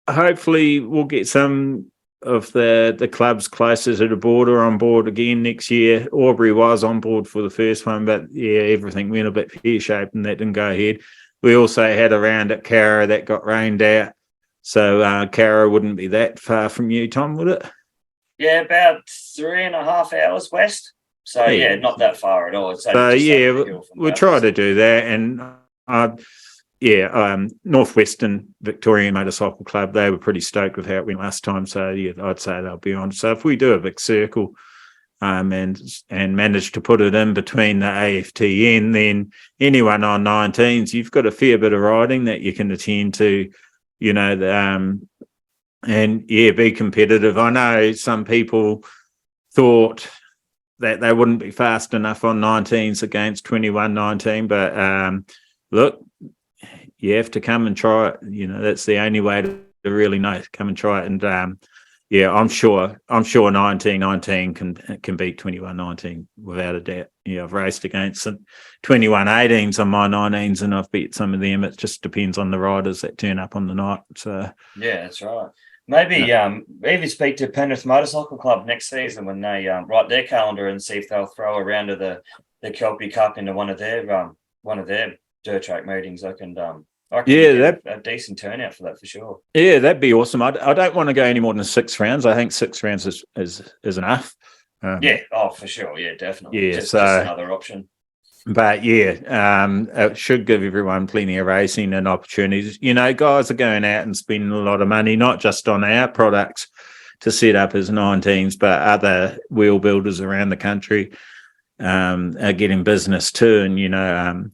hopefully we'll get some of the clubs closer to the border on board again next year. Aubrey was on board for the first one, but everything went a bit pear-shaped and that didn't go ahead. We also had a round at Carra that got rained out, so Carra wouldn't be that far from you, Tom, would it? Yeah, about 3.5 hours west. So not that far at all. We'll try to do that. And Northwestern Victorian Motorcycle Club, they were pretty stoked with how it went last time. So I'd say they'll be on. So if we do a big circle and manage to put it in between the AFTN, then anyone on 19s, you've got a fair bit of riding that you can attend to, and be competitive. I know some people thought that they wouldn't be fast enough on 19s against 21-19, but look, you have to come and try it. That's the only way to really know. Come and try it, and I'm sure 19-19 can beat 21-19 without a doubt. I've raced against 21-18s on my 19s, and I've beat some of them. It just depends on the riders that turn up on the night. So that's right. Maybe speak to Penrith Motorcycle Club next season when they write their calendar and see if they'll throw a round of the Kelpie Cup into one of their dirt track meetings. I can get a decent turnout for that for sure. Yeah, that'd be awesome. I don't want to go any more than 6 rounds. I think 6 rounds is enough. For sure. Yeah, definitely. Just another option. But it should give everyone plenty of racing and opportunities. Guys are going out and spending a lot of money, not just on our products to set up as 19s, but other wheel builders around the country are getting business too. And,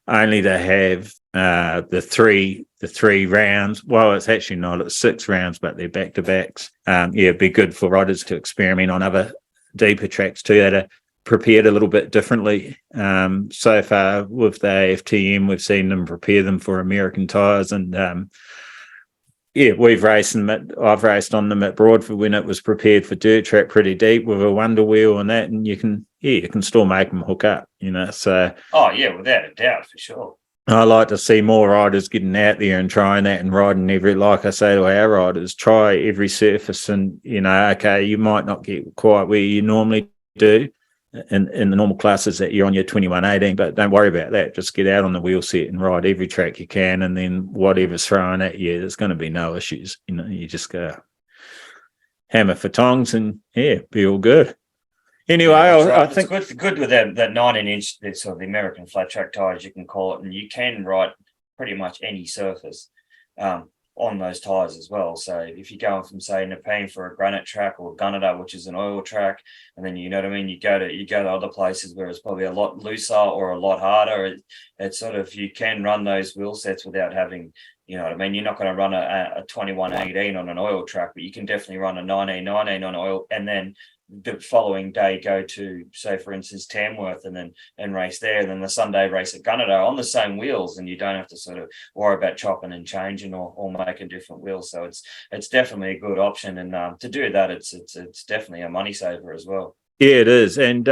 only to have the three rounds. Well, it's actually not. It's 6 rounds, but they're back-to-backs. It'd be good for riders to experiment on other deeper tracks too that are prepared a little bit differently. So far with the AFTM, we've seen them prepare them for American tyres, and we've raced them. I've raced on them at Broadford when it was prepared for dirt track pretty deep with a wonder wheel and that, and you can yeah, you can still make them hook up, So Oh yeah, without a doubt, for sure. I like to see more riders getting out there and trying that and riding like I say to our riders, try every surface and, okay, you might not get quite where you normally do in the normal classes that you're on your 2118, but don't worry about that. Just get out on the wheel set and ride every track you can, and then whatever's thrown at you, there's going to be no issues. You just go hammer for tongs and, yeah, be all good. Anyway, I think it's good with that 19-inch, sort of the American flat track tires, you can call it, and you can ride pretty much any surface on those tires as well. So if you're going from, say, Nepal for a granite track or Gunnedah, which is an oil track, and then you know what I mean, you go to other places where it's probably a lot looser or a lot harder. It's sort of, you can run those wheel sets without having, you know what I mean. You're not going to run a 2118 on an oil track, but you can definitely run a 1919 on oil, and then the following day go to, say, for instance, Tamworth and race there, and then the Sunday race at Gunnedah on the same wheels, and you don't have to sort of worry about chopping and changing or making different wheels. So it's definitely a good option, and to do that, it's definitely a money saver as well. Yeah, it is, and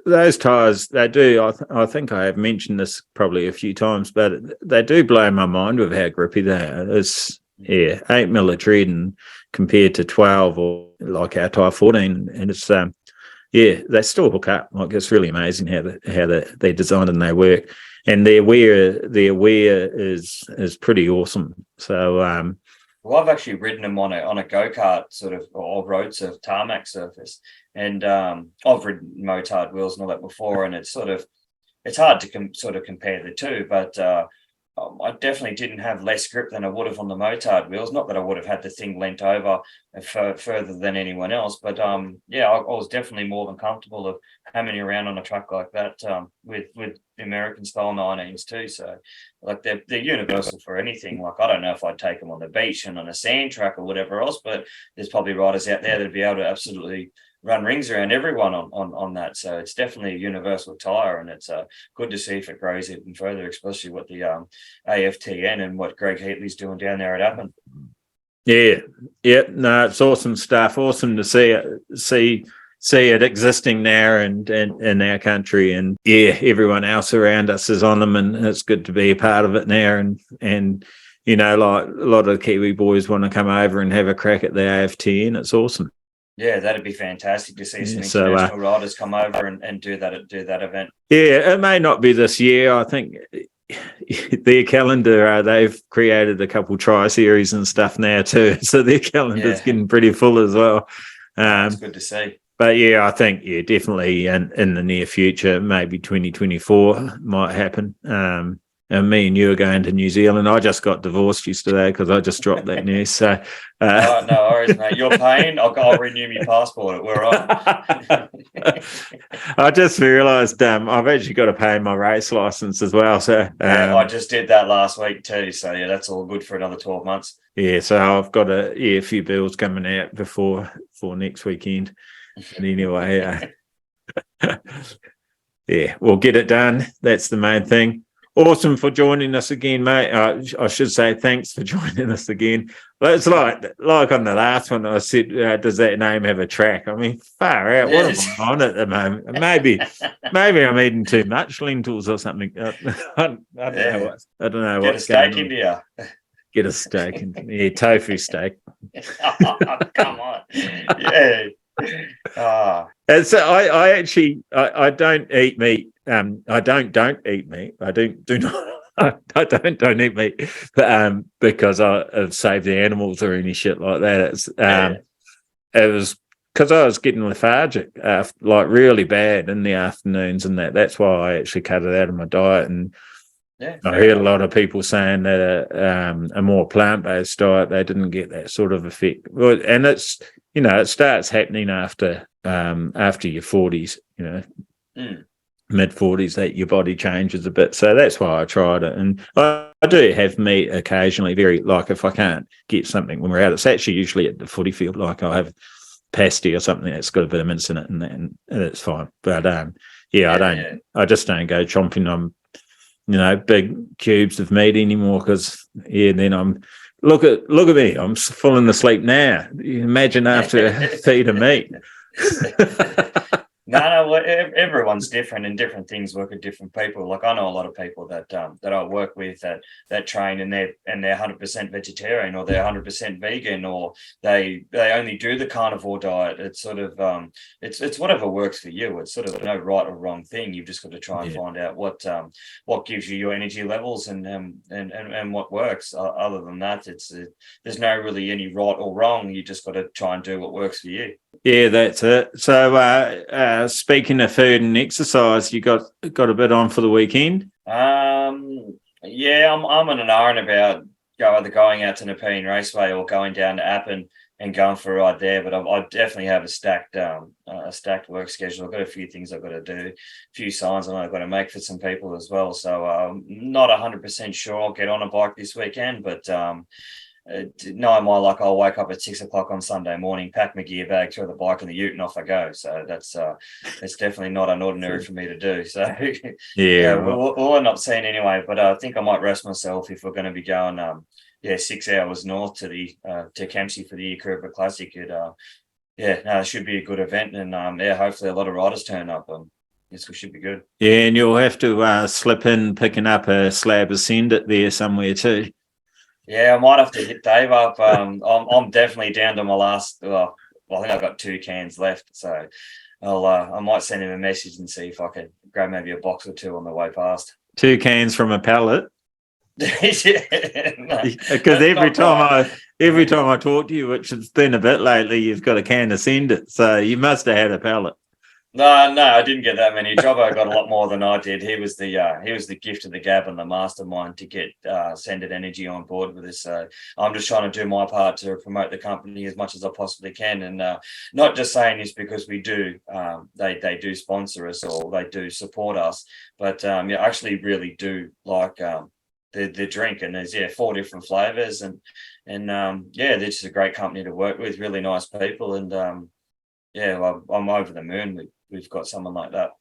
those tires, they do. I think I have mentioned this probably a few times, but they do blow my mind with how grippy they are. It's 8 mil of tread and compared to 12 or like our tire 14, and it's they still hook up. Like, it's really amazing how they're designed and they work, and their wear is pretty awesome. So well, I've actually ridden them on a go-kart sort of, or road surf tarmac surface, and I've ridden motard wheels and all that before, and it's hard to sort of compare the two, but I definitely didn't have less grip than I would have on the motard wheels. Not that I would have had the thing leant over further than anyone else, but I was definitely more than comfortable of hammering around on a truck like that with the American style 19s too. So, like, they're universal for anything. Like, I don't know if I'd take them on the beach and on a sand track or whatever else, but there's probably riders out there that'd be able to absolutely run rings around everyone on that. So it's definitely a universal tire, and it's good to see if it grows even further, especially with the AFTN and what Greg Heatley's doing down there at Appin. No, it's awesome stuff. Awesome to see it existing now and in our country, and everyone else around us is on them, and it's good to be a part of it now. And like a lot of the Kiwi boys want to come over and have a crack at the AFTN. It's awesome. Yeah, that'd be fantastic to see some international riders come over and do that event. Yeah, it may not be this year. I think their calendar, they've created a couple tri-series and stuff now too, so their calendar's getting pretty full as well. It's good to see. But I think definitely in the near future, maybe 2024 might happen. And me and you are going to New Zealand. I just got divorced yesterday because I just dropped that news. So, no worries, mate. You're paying. I'll renew my passport. We're on. I just realised I've actually got to pay my race licence as well. So I just did that last week too. So that's all good for another 12 months. Yeah, so I've got a few bills coming out before next weekend. And anyway, we'll get it done. That's the main thing. Awesome for joining us again, mate. I should say thanks for joining us again. But it's like on the last one, I said, does that name have a track? I mean, far out. What am I on at the moment? Maybe I'm eating too much lentils or something. I don't know. I don't know what's going on. Get a steak into you. Get a steak into tofu steak. Oh, come on. Yeah. And so I actually don't eat meat. I don't eat meat. I do not. I don't eat meat, because I've saved the animals or any shit like that. It was because I was getting lethargic, like really bad in the afternoons, and that's why I actually cut it out of my diet. And I heard a lot of people saying that a more plant-based diet, they didn't get that sort of effect. Well, and it's it starts happening after your 40s, mid-40s, that your body changes a bit. So that's why I tried it. And I do have meat occasionally, if I can't get something when we're out. It's actually usually at the footy field, like I have pasty or something that's got a bit of mince in it, and it's fine. But I just don't go chomping on big cubes of meat anymore, because then I'm look at me, I'm falling asleep now. Imagine after a feed of meat. No, well, everyone's different, and different things work with different people. Like I know a lot of people that that I work with that train, and they're 100% vegetarian, or they're 100% vegan, or they only do the carnivore diet. It's sort of it's whatever works for you. It's sort of no right or wrong thing. You've just got to try and find out what gives you your energy levels, and what works. Other than that, there's no really any right or wrong. You just got to try and do what works for you. Yeah, that's it. So, speaking of food and exercise, you got a bit on for the weekend? Yeah, I'm in an hour and about either going out to Nepean Raceway or going down to Appin and going for a ride there. But I definitely have a stacked work schedule. I've got a few things I've got to do, a few signs I've got to make for some people as well. So I'm not 100% sure I'll get on a bike this weekend, but knowing my luck, I'll wake up at 6 o'clock on Sunday morning, pack my gear bag, throw the bike in the ute, and off I go. So that's definitely not an ordinary for me to do. So Yeah, we'll end up seeing anyway. But I think I might rest myself if we're going to be going 6 hours north to Kempsey for the Euroka Classic. It should be a good event, and hopefully a lot of riders turn up. Yes, we should be good. Yeah, and you'll have to slip in picking up a slab of send it there somewhere too. Yeah, I might have to hit Dave up. I'm definitely down to my last. Well, I think I've got 2 cans left, so I might send him a message and see if I can grab maybe a box or 2 on the way past. 2 cans from a pallet. Because every time I talk to you, which has been a bit lately, you've got a can to send it. So you must have had a pallet. No, I didn't get that many. Jobbo got a lot more than I did. He was the gift of the gab and the mastermind to get Sended Energy on board with this. I'm just trying to do my part to promote the company as much as I possibly can, and not just saying this because we do. They do sponsor us, or they do support us, but I actually really do like the drink, and there's 4 different flavors, and they're just a great company to work with. Really nice people, and I'm over the moon. We've got someone like that.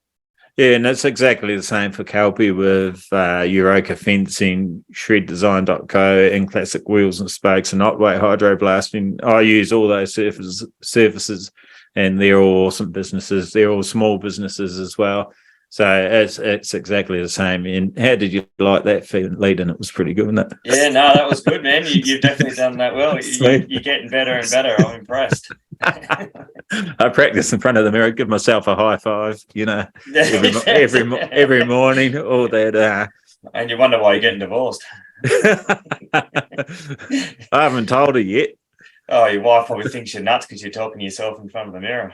Yeah, and it's exactly the same for Kelpie with Euroka Fencing, shreddesign.co, and Classic Wheels and Spokes, and Otway Hydro Blasting. I use all those services, and they're all awesome businesses. They're all small businesses as well. So it's exactly the same. And how did you like that lead? And it was pretty good, wasn't it? Yeah, no, that was good, man. You've definitely done that well. You're getting better and better. I'm impressed. I practice in front of the mirror, give myself a high five, every morning, all that. And you wonder why you're getting divorced. I haven't told her yet. Oh, your wife probably thinks you're nuts because you're talking to yourself in front of the mirror.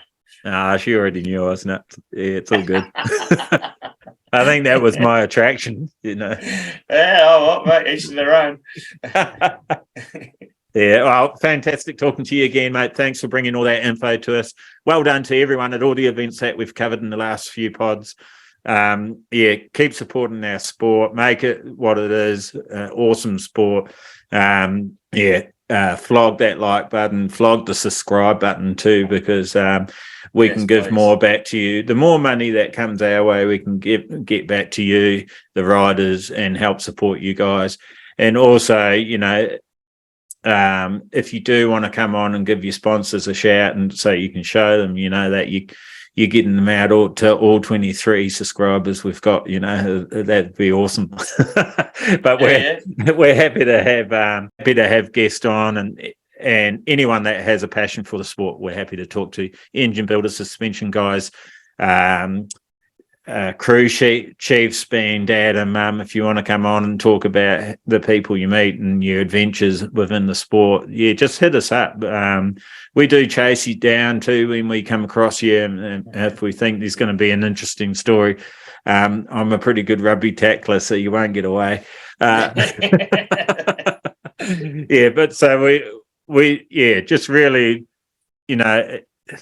She already knew I was nuts. Yeah, it's all good. I think that was my attraction, Yeah, well, mate, each to their own. Yeah, well, fantastic talking to you again, mate. Thanks for bringing all that info to us. Well done to everyone at all the events that we've covered in the last few pods. Keep supporting our sport. Make it what it is. Awesome sport. Flog that like button. Flog the subscribe button too, because we can give more back to you. The more money that comes our way, we can get back to you, the riders, and help support you guys. And also, if you do want to come on and give your sponsors a shout, and so you can show them, that you're getting them out to all 23 subscribers we've got, that'd be awesome. But we're happy to have guests on, and anyone that has a passion for the sport, we're happy to talk to. Engine builders, suspension guys, crew chiefs, being dad and mum. If you want to come on and talk about the people you meet and your adventures within the sport, just hit us up. We do chase you down too when we come across you, and if we think there's going to be an interesting story. I'm a pretty good rugby tackler, so you won't get away. But so we just really,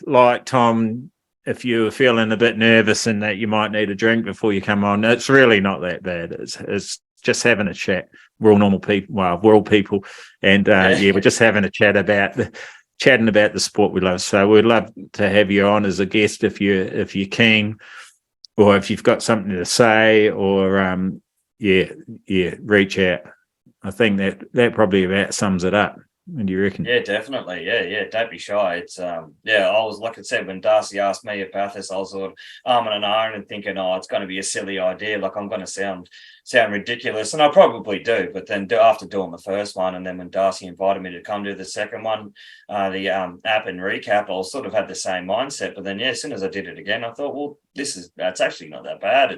like Tom, if you're feeling a bit nervous and that you might need a drink before you come on, it's really not that bad. It's just having a chat. We're all normal people. Well, we're all people, and we're just having a chatting about the sport we love. So we'd love to have you on as a guest if you're keen, or if you've got something to say, or reach out. I think that probably about sums it up. What do you reckon? Yeah, definitely. Yeah. Don't be shy. It's yeah, I was like I said, when Darcy asked me at Bathurst, I was sort of arming and ahhing and thinking, oh, it's gonna be a silly idea. Like I'm gonna sound ridiculous. And I probably do, but then after doing the first one, and then when Darcy invited me to come do the second one, the app and recap, I sort of had the same mindset. But then as soon as I did it again, I thought, well, that's actually not that bad.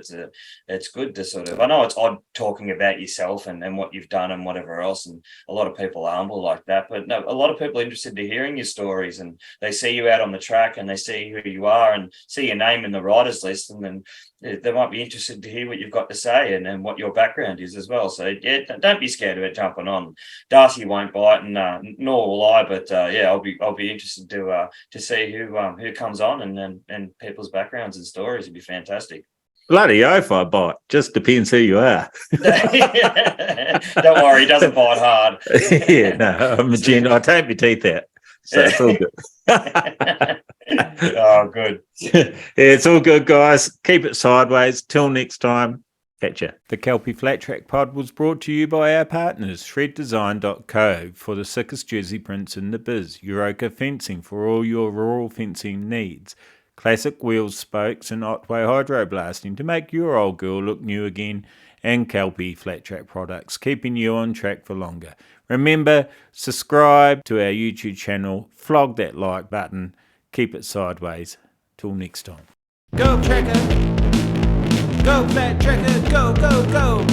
It's good to sort of, I know it's odd talking about yourself and what you've done and whatever else, and a lot of people are humble like that, but no, a lot of people are interested to hearing your stories, and they see you out on the track and they see who you are and see your name in the riders list, and then they might be interested to hear what you've got to say and what your background is as well. So yeah, don't be scared of it jumping on. Darcy won't bite, and nor will I. But I'll be interested to see who comes on, and people's backgrounds and stories would be fantastic. Bloody oath, I bite. Just depends who you are. Don't worry, he doesn't bite hard. Yeah, no, I'm a gent. I take my teeth out, so it's all good. Oh, good. Yeah, it's all good, guys. Keep it sideways. Till next time. Catch ya. The Kelpie Flat Track Pod was brought to you by our partners, shreddesign.co, for the sickest jersey prints in the biz, Euroka Fencing for all your rural fencing needs, Classic Wheels, Spokes and Otway Hydroblasting to make your old girl look new again, and Kelpie Flat Track products, keeping you on track for longer. Remember, subscribe to our YouTube channel, flog that like button, keep it sideways. Till next time. Go Trekker! Go Flat Trekker! Go, go, go!